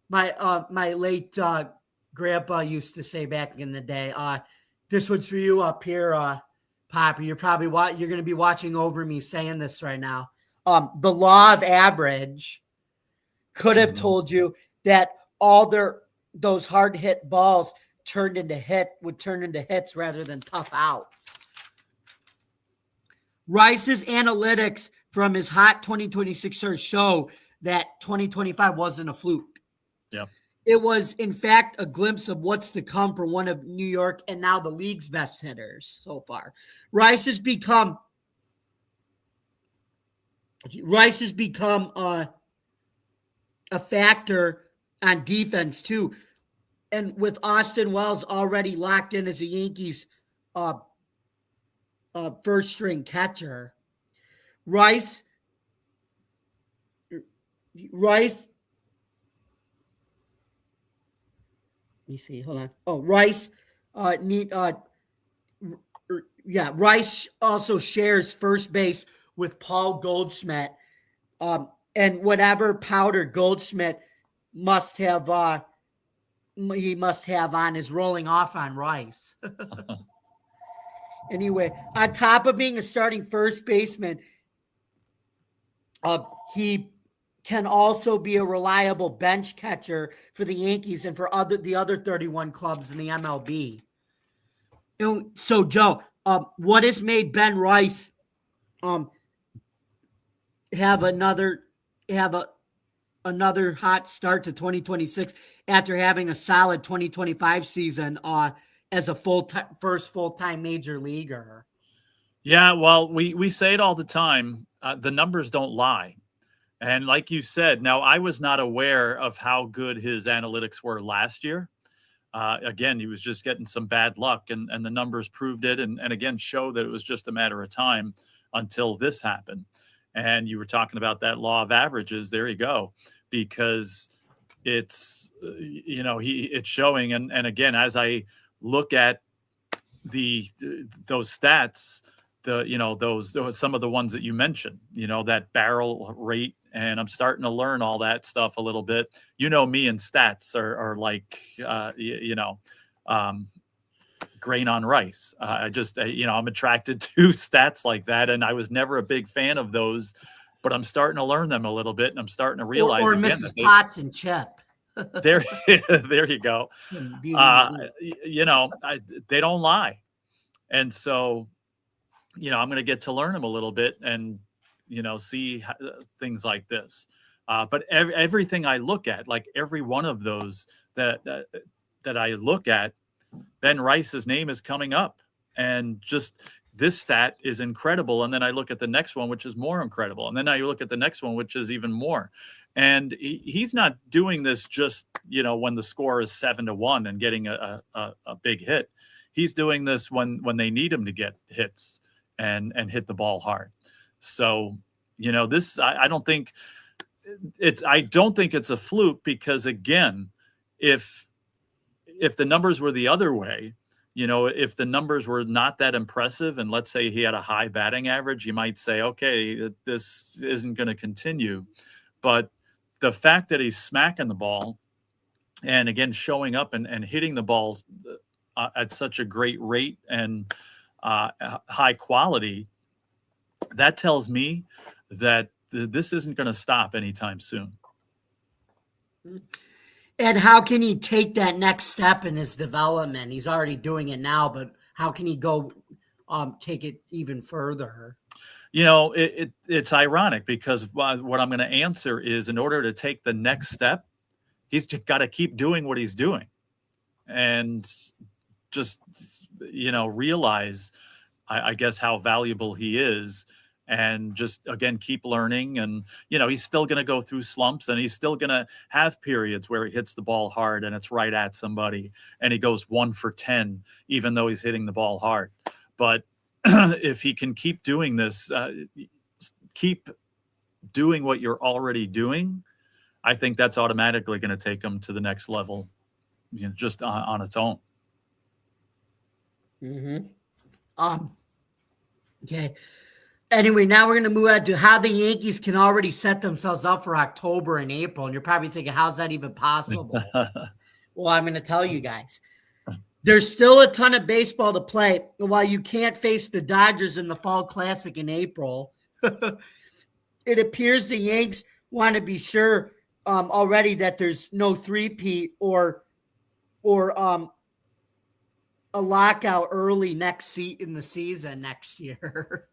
my late grandpa used to say back in the day. This one's for you up here, Poppy. You're going to be watching over me saying this right now. The law of average could have told you that all those hard hit balls would turn into hits rather than tough outs. Rice's analytics from his hot 2026 search show that 2025 wasn't a fluke. Yeah. It was, in fact, a glimpse of what's to come for one of New York and now the league's best hitters so far. Rice has become a factor on defense too. And with Austin Wells already locked in as a Yankees first string catcher, Rice. Let me see. Hold on. Oh, Rice. Rice also shares first base with Paul Goldschmidt, and whatever powder Goldschmidt must have on is rolling off on Rice. Anyway, on top of being a starting first baseman, he can also be a reliable bench catcher for the Yankees and for the other 31 clubs in the MLB. So, Joe, what has made Ben Rice have another hot start to 2026 after having a solid 2025 season as a first full-time major leaguer? Yeah, well, we say it all the time. The numbers don't lie. And like you said, now I was not aware of how good his analytics were last year. Again, he was just getting some bad luck, and the numbers proved it. And again, show that it was just a matter of time until this happened. And you were talking about that law of averages. There you go, because it's, it's showing. And again, as I look at those stats, those some of the ones that you mentioned, that barrel rate, and I'm starting to learn all that stuff a little bit. Me and stats are like, grain on rice. I'm attracted to stats like that, and I was never a big fan of those, but I'm starting to learn them a little bit, and I'm starting to realize or again, Mrs. Potts and Chip. There you go. They don't lie, and so I'm going to get to learn them a little bit and see things like this. But everything I look at, like every one of those that I look at, Ben Rice's name is coming up, and just this stat is incredible. And then I look at the next one, which is more incredible. And then I look at the next one, which is even more. And he's not doing this just, when the score is 7-1 and getting a big hit. He's doing this when they need him to get hits and hit the ball hard. So, this, I don't think it's a fluke, because again, if the numbers were the other way, if the numbers were not that impressive, and let's say he had a high batting average, you might say, okay, this isn't going to continue. But the fact that he's smacking the ball and again, showing up and hitting the balls at such a great rate and high quality, that tells me that this isn't going to stop anytime soon. And how can he take that next step in his development? He's already doing it now, but how can he go take it even further? It's ironic, because what I'm going to answer is, in order to take the next step, he's just got to keep doing what he's doing. and just, realize, I guess, how valuable he is, and just, again, keep learning. And, he's still going to go through slumps, and he's still going to have periods where he hits the ball hard and it's right at somebody and he goes 1 for 10, even though he's hitting the ball hard. But if he can keep doing this, keep doing what you're already doing, I think that's automatically going to take him to the next level, just on its own. Okay. Anyway, now we're going to move on to how the Yankees can already set themselves up for October and April. And you're probably thinking, how's that even possible? Well, I'm going to tell you guys. There's still a ton of baseball to play. While you can't face the Dodgers in the Fall Classic in April, it appears the Yanks want to be sure already that there's no three-peat or a lockout early in the season next year.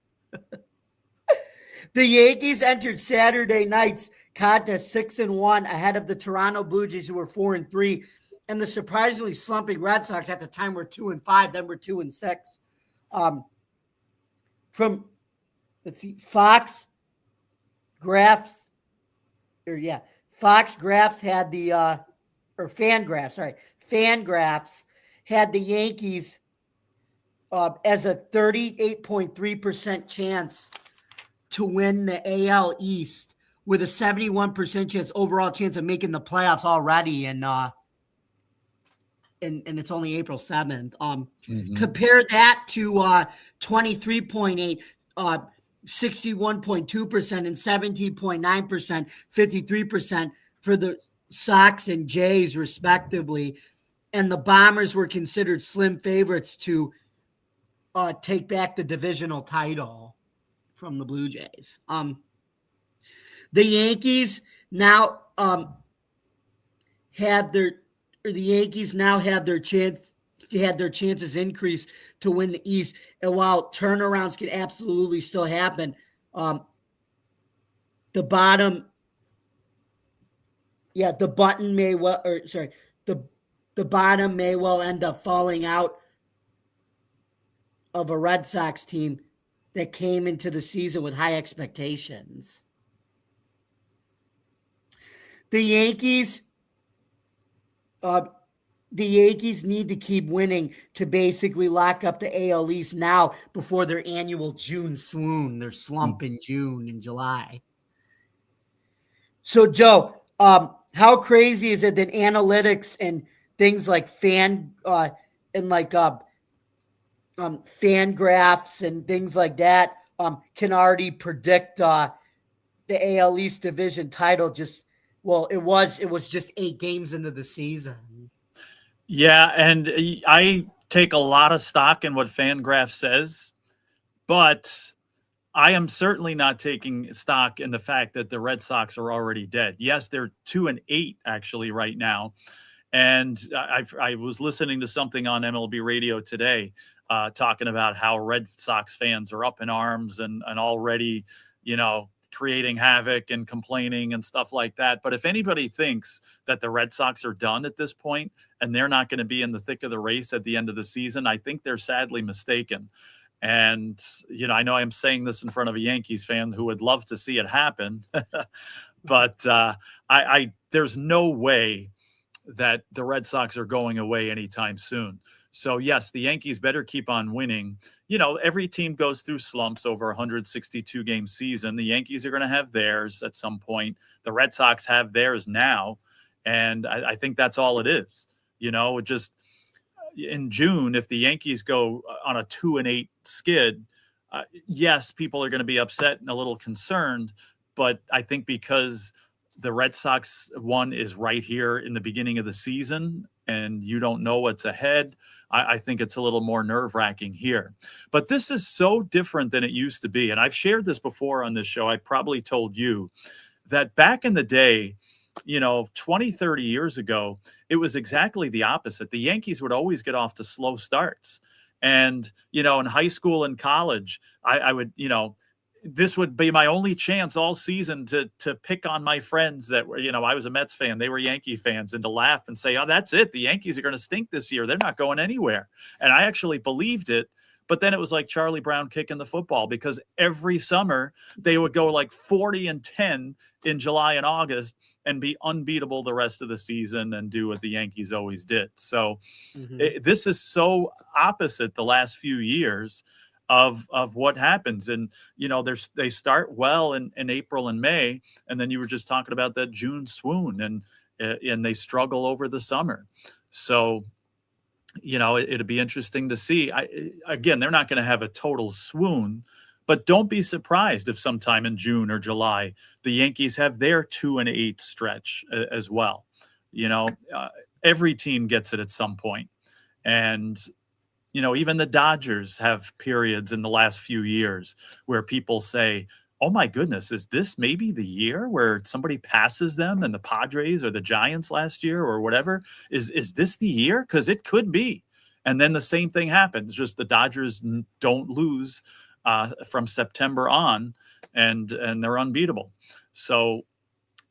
The Yankees entered Saturday night's contest 6-1 ahead of the Toronto Blue Jays, who were 4-3, and the surprisingly slumping Red Sox at the time were 2-5, then were 2-6. Fox Graphs had the Fangraphs had the Yankees as a 38.3% chance to win the AL East, with a 71% chance overall chance of making the playoffs already, and it's only April 7th. Compare that to 23.8, 61.2%, and 17.9%, 53% for the Sox and Jays, respectively. And the Bombers were considered slim favorites to take back the divisional title from the Blue Jays. The Yankees now have their chances increase to win the East. And while turnarounds can absolutely still happen, the bottom may well end up falling out of a Red Sox team that came into the season with high expectations. The Yankees need to keep winning to basically lock up the AL East now before their annual June swoon, their slump in June and July. So, Joe, how crazy is it that analytics and things like Fangraphs and things like that can already predict the AL East division title? It was just 8 games into the season. Yeah, and I take a lot of stock in what Fangraphs says, but I am certainly not taking stock in the fact that the Red Sox are already dead. Yes, they're 2-8 actually right now. And I was listening to something on MLB radio today talking about how Red Sox fans are up in arms and already, creating havoc and complaining and stuff like that. But if anybody thinks that the Red Sox are done at this point and they're not going to be in the thick of the race at the end of the season, I think they're sadly mistaken. And, I know I'm saying this in front of a Yankees fan who would love to see it happen, but there's no way that the Red Sox are going away anytime soon. So yes, the Yankees better keep on winning. Every team goes through slumps over a 162 game season. The Yankees are going to have theirs at some point. The Red Sox have theirs now. And I think that's all it is. Just in June, if the Yankees go on a 2-8 skid, yes, people are going to be upset and a little concerned. But I think because the Red Sox one is right here in the beginning of the season and you don't know what's ahead, I think it's a little more nerve-wracking here. But this is so different than it used to be. And I've shared this before on this show. I probably told you that back in the day, 20, 30 years ago, it was exactly the opposite. The Yankees would always get off to slow starts. And, in high school and college, I would, this would be my only chance all season to pick on my friends that were, I was a Mets fan, they were Yankee fans, and to laugh and say, oh, that's it. The Yankees are going to stink this year. They're not going anywhere. And I actually believed it. But then it was like Charlie Brown kicking the football, because every summer they would go like 40-10 in July and August and be unbeatable the rest of the season and do what the Yankees always did. So this is so opposite the last few years of what happens. And, they start well in April and May, and then you were just talking about that June swoon, and they struggle over the summer. So, it'd be interesting to see. Again, they're not going to have a total swoon, but don't be surprised if sometime in June or July, the Yankees have their 2-8 stretch as well. Every team gets it at some point. And, even the Dodgers have periods in the last few years where people say, oh my goodness, is this maybe the year where somebody passes them, and the Padres or the Giants last year or whatever? Is this the year? Because it could be. And then the same thing happens. Just the Dodgers don't lose from September on, and they're unbeatable. So,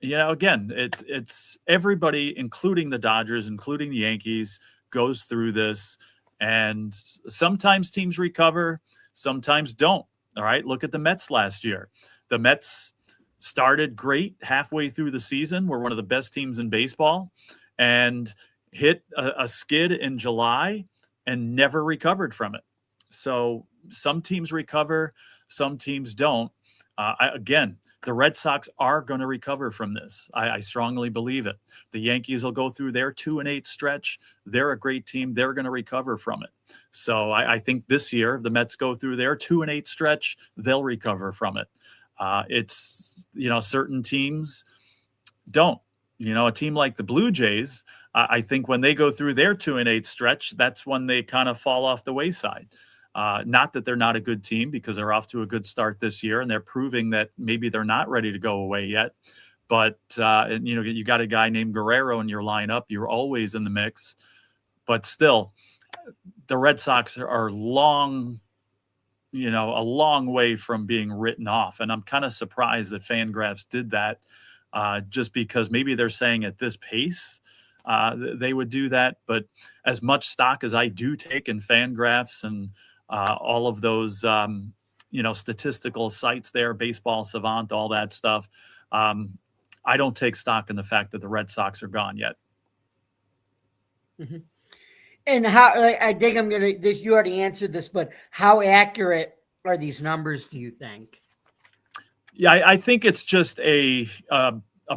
again, it's everybody, including the Dodgers, including the Yankees, goes through this. And sometimes teams recover, sometimes don't. All right, look at the Mets last year. The Mets started great halfway through the season. We're one of the best teams in baseball, and hit a skid in July and never recovered from it. So some teams recover, some teams don't. Again, the Red Sox are going to recover from this. I strongly believe it. The Yankees will go through their 2-8 stretch. They're a great team. They're going to recover from it. So I think this year, the Mets go through their 2-8 stretch. They'll recover from it. It's, certain teams don't. A team like the Blue Jays, I think when they go through their 2-8 stretch, that's when they kind of fall off the wayside. Not that they're not a good team, because they're off to a good start this year, and they're proving that maybe they're not ready to go away yet. But, you got a guy named Guerrero in your lineup. You're always in the mix. But still, the Red Sox are long, a long way from being written off. And I'm kind of surprised that Fangraphs did that, just because maybe they're saying at this pace they would do that. But as much stock as I do take in Fangraphs and all of those, statistical sites there, Baseball Savant, all that stuff, I don't take stock in the fact that the Red Sox are gone yet. Mm-hmm. And how, I think you already answered this, but how accurate are these numbers, do you think? Yeah, I think it's just a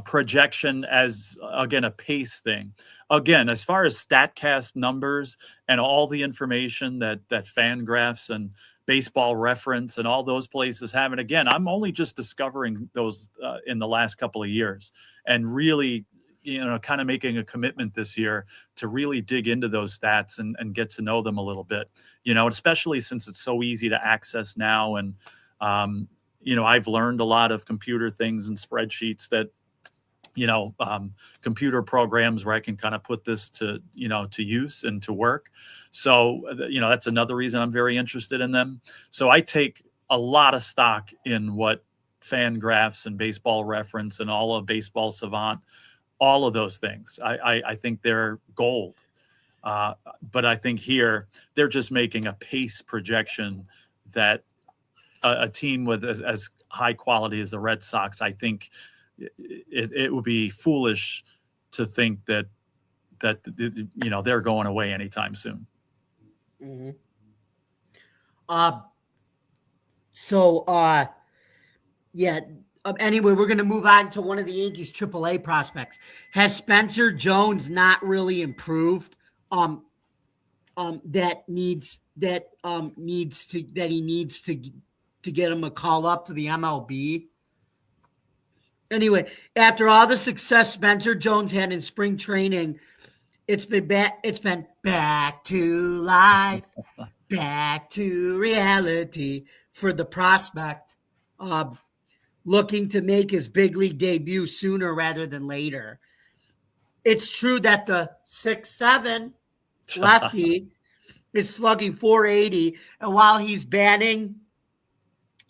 projection, as, again, a pace thing. Again, as far as StatCast numbers and all the information that Fangraphs and Baseball Reference and all those places have, and again, I'm only just discovering those in the last couple of years, and really, kind of making a commitment this year to really dig into those stats and get to know them a little bit, especially since it's so easy to access now. And, I've learned a lot of computer things and spreadsheets that, computer programs where I can kind of put this to use and to work. So, that's another reason I'm very interested in them. So I take a lot of stock in what Fangraphs and Baseball Reference and all of Baseball Savant, all of those things. I think they're gold. But I think here they're just making a pace projection that a team with as high quality as the Red Sox, I think it would be foolish to think that they're going away anytime soon. Mm-hmm. Anyway, we're going to move on to one of the Yankees AAA prospects. Has Spencer Jones not really improved? That he needs to get him a call up to the MLB. Anyway, after all the success Spencer Jones had in spring training, it's been back to life, back to reality for the prospect, looking to make his big league debut sooner rather than later. It's true that the 6'7" lefty is slugging 480, and while he's batting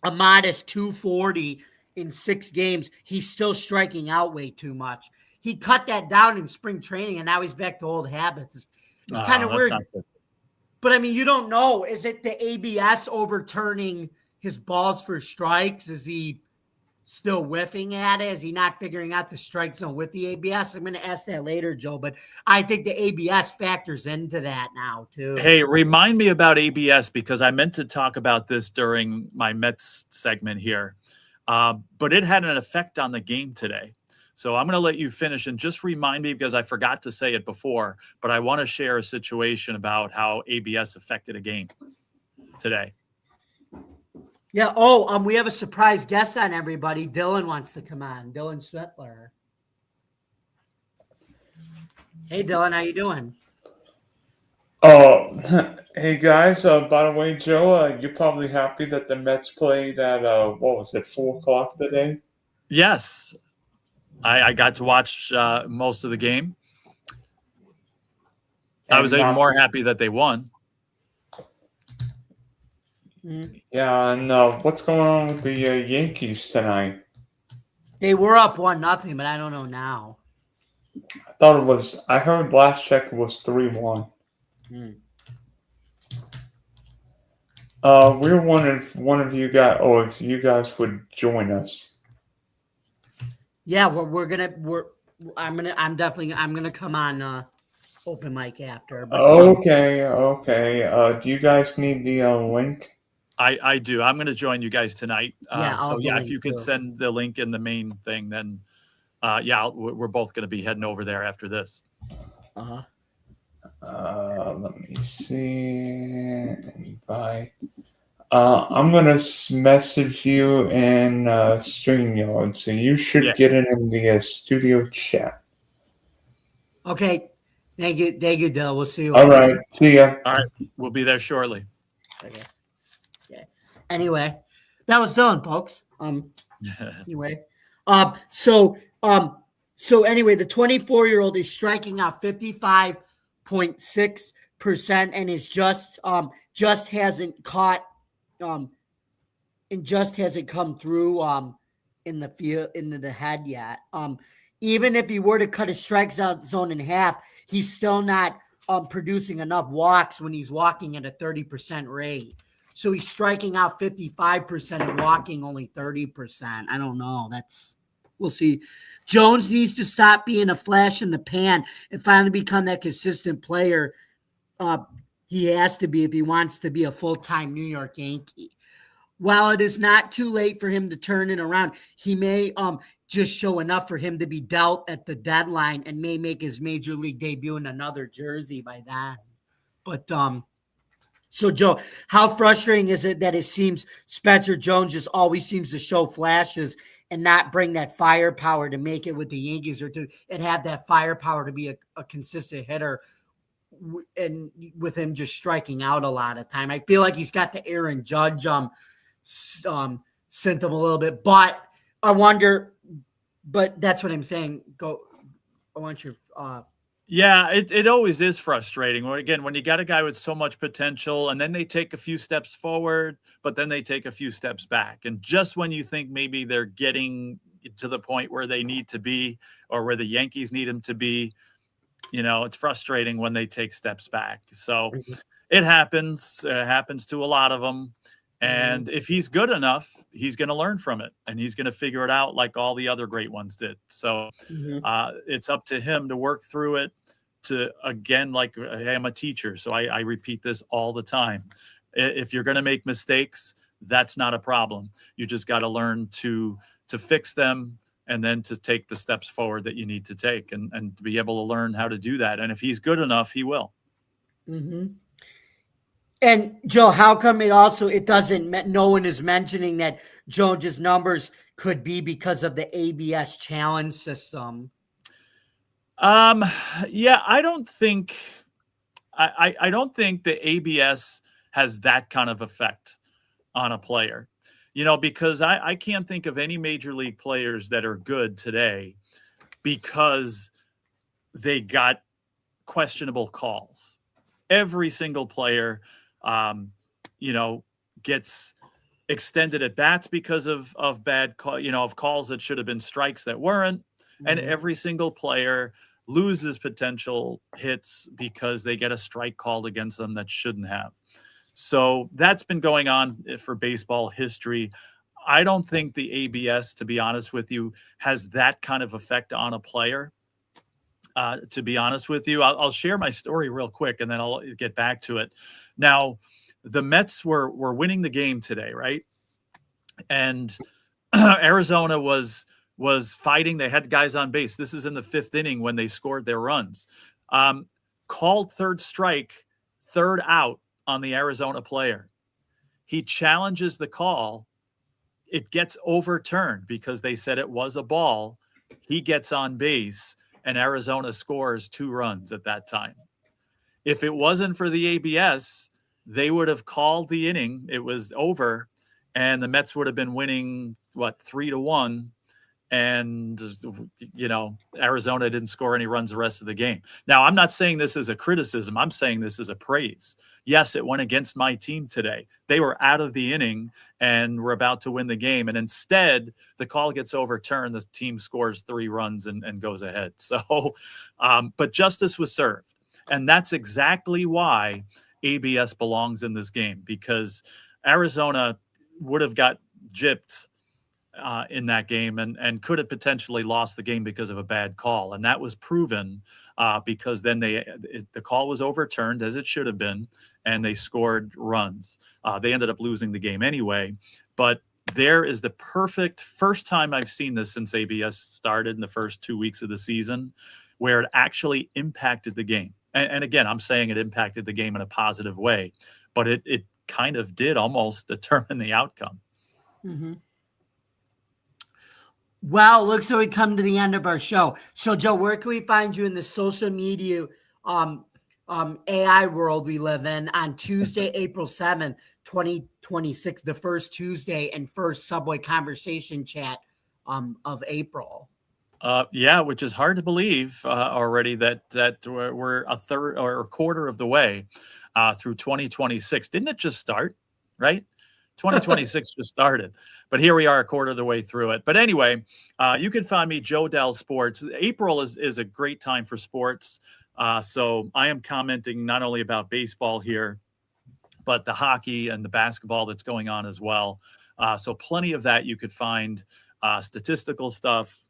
a modest 240 in 6 games, he's still striking out way too much. He cut that down in spring training, and now he's back to old habits. It's kind of That's weird. not good. But I mean, you don't know. Is it the ABS overturning his balls for strikes? Is he still whiffing at it? Is he not figuring out the strike zone with the ABS? I'm going to ask that later, Joe. But I think the ABS factors into that now, too. Hey, remind me about ABS because I meant to talk about this during my Mets segment here. But it had an effect on the game today. So I'm going to let you finish and just remind me because I forgot to say it before, but I want to share a situation about how ABS affected a game today. Yeah. Oh, we have a surprise guest on, everybody. Dylan wants to come on. Dylan Schmittler. Hey, Dylan, how you doing? Oh, hey guys. By the way, Joe, you're probably happy that the Mets played at what was it, 4 o'clock today? Yes, I got to watch most of the game. I was even more happy that they won. Yeah, and what's going on with the Yankees tonight? They were up 1-0, but I don't know now. I heard last check it was 3-1. We were wondering if one of you guys, or if you guys would join us. Yeah, I'm gonna come on open mic after. But, Okay. Do you guys need the link? I do. I'm going to join you guys tonight. If you could too. send the link in the main thing, then we're both going to be heading over there after this. Let me see. Invite. I'm gonna message you in StreamYard, so you should get it in the studio chat. Okay. Thank you, Dylan. We'll see you. All right. See ya. All right. We'll be there shortly. Okay. Yeah. Anyway, that was Dylan, folks. Anyway. So anyway, the 24-year-old is striking out 55.6% and is just hasn't caught and just hasn't come through in the field into the head yet. Even if he were to cut his strike zone in half, he's still not producing enough walks when he's walking at a 30% rate. So he's striking out 55% and walking only 30%. I don't know. We'll see. Jones needs to stop being a flash in the pan and finally become that consistent player he has to be if he wants to be a full-time New York Yankee. While it is not too late for him to turn it around, he may just show enough for him to be dealt at the deadline and may make his major league debut in another jersey by then. But so Joe, how frustrating is it that it seems Spencer Jones just always seems to show flashes and not bring that firepower to make it with the Yankees and have that firepower to be a consistent hitter, and with him just striking out a lot of time? I feel like he's got the Aaron Judge symptom a little bit, but I wonder. But that's what I'm saying. I want your. Yeah, it always is frustrating. Again, when you got a guy with so much potential and then they take a few steps forward, but then they take a few steps back. And just when you think maybe they're getting to the point where they need to be or where the Yankees need them to be, it's frustrating when they take steps back. So it happens. It happens to a lot of them. And if he's good enough, he's going to learn from it and he's going to figure it out like all the other great ones did. So it's up to him to work through it hey, I'm a teacher. So I repeat this all the time. If you're going to make mistakes, that's not a problem. You just got to learn to fix them and then to take the steps forward that you need to take and to be able to learn how to do that. And if he's good enough, he will. And Joe, how come it doesn't, no one is mentioning that Jones's numbers could be because of the ABS challenge system? I don't think the ABS has that kind of effect on a player, because I can't think of any major league players that are good today because they got questionable calls. Every single player, gets extended at bats because of bad call, of calls that should have been strikes that weren't. And every single player loses potential hits because they get a strike called against them that shouldn't have. So that's been going on for baseball history. I don't think the ABS, to be honest with you, has that kind of effect on a player. To be honest with you, I'll share my story real quick and then I'll get back to it. Now, the Mets were winning the game today, right? And Arizona was fighting. They had guys on base. This is in the 5th inning when they scored their runs. Called third strike, third out on the Arizona player. He challenges the call. It gets overturned because they said it was a ball. He gets on base, and Arizona scores 2 runs at that time. If it wasn't for the ABS, they would have called the inning. It was over, and the Mets would have been winning, 3-1. And, Arizona didn't score any runs the rest of the game. Now, I'm not saying this as a criticism. I'm saying this as a praise. Yes, it went against my team today. They were out of the inning and were about to win the game. And instead, the call gets overturned. The team scores 3 runs and goes ahead. So, but justice was served. And that's exactly why ABS belongs in this game, because Arizona would have got gypped in that game and could have potentially lost the game because of a bad call. And that was proven because then the call was overturned, as it should have been, and they scored runs. They ended up losing the game anyway. But there is the perfect first time I've seen this since ABS started in the first 2 weeks of the season, where it actually impacted the game. And again, I'm saying it impacted the game in a positive way, but it kind of did almost determine the outcome. Mm-hmm. Well, looks like we come to the end of our show. So, Joe, where can we find you in the social media AI world we live in on Tuesday, April 7th, 2026, the first Tuesday and first Subway Conversation chat of April? Yeah, which is hard to believe already that we're a third or a quarter of the way through 2026. Didn't it just start, right? 2026 just started, but here we are a quarter of the way through it. But anyway, you can find me, Joe Dell Sports. April is a great time for sports. So I am commenting not only about baseball here, but the hockey and the basketball that's going on as well. So plenty of that you could find, statistical stuff,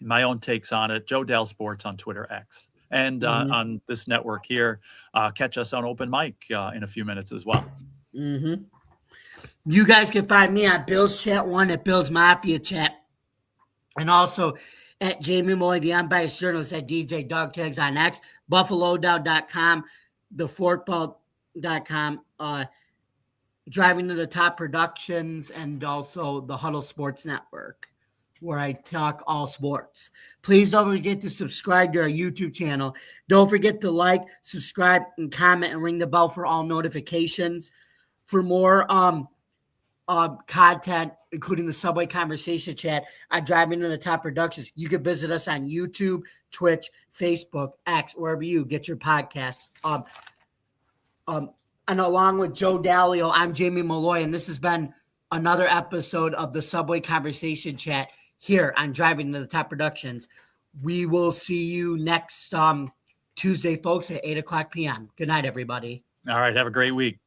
my own takes on it, Joe Dell Sports on Twitter X. And on this network here, catch us on Open Mic in a few minutes as well. Mm-hmm. You guys can find me on Bill's Chat 1 at Bill's Mafia Chat. And also at Jamie Molloy, the unbiased journalist at DJ Dog Tags on X, BuffaloDown.com, TheForkBall.com, Driving to the Top Productions, and also the Huddle Sports Network, where I talk all sports. Please don't forget to subscribe to our YouTube channel. Don't forget to like, subscribe, and comment, and ring the bell for all notifications. For more content, including the Subway Conversation chat on Driving to the Top Productions, you can visit us on YouTube, Twitch, Facebook, X, wherever you get your podcasts. And along with Joe Dalio, I'm Jamie Molloy, and this has been another episode of the Subway Conversation chat here on Driving to the Top Productions. We will see you next Tuesday, folks, at 8:00 p.m. Good night, everybody. All right. Have a great week.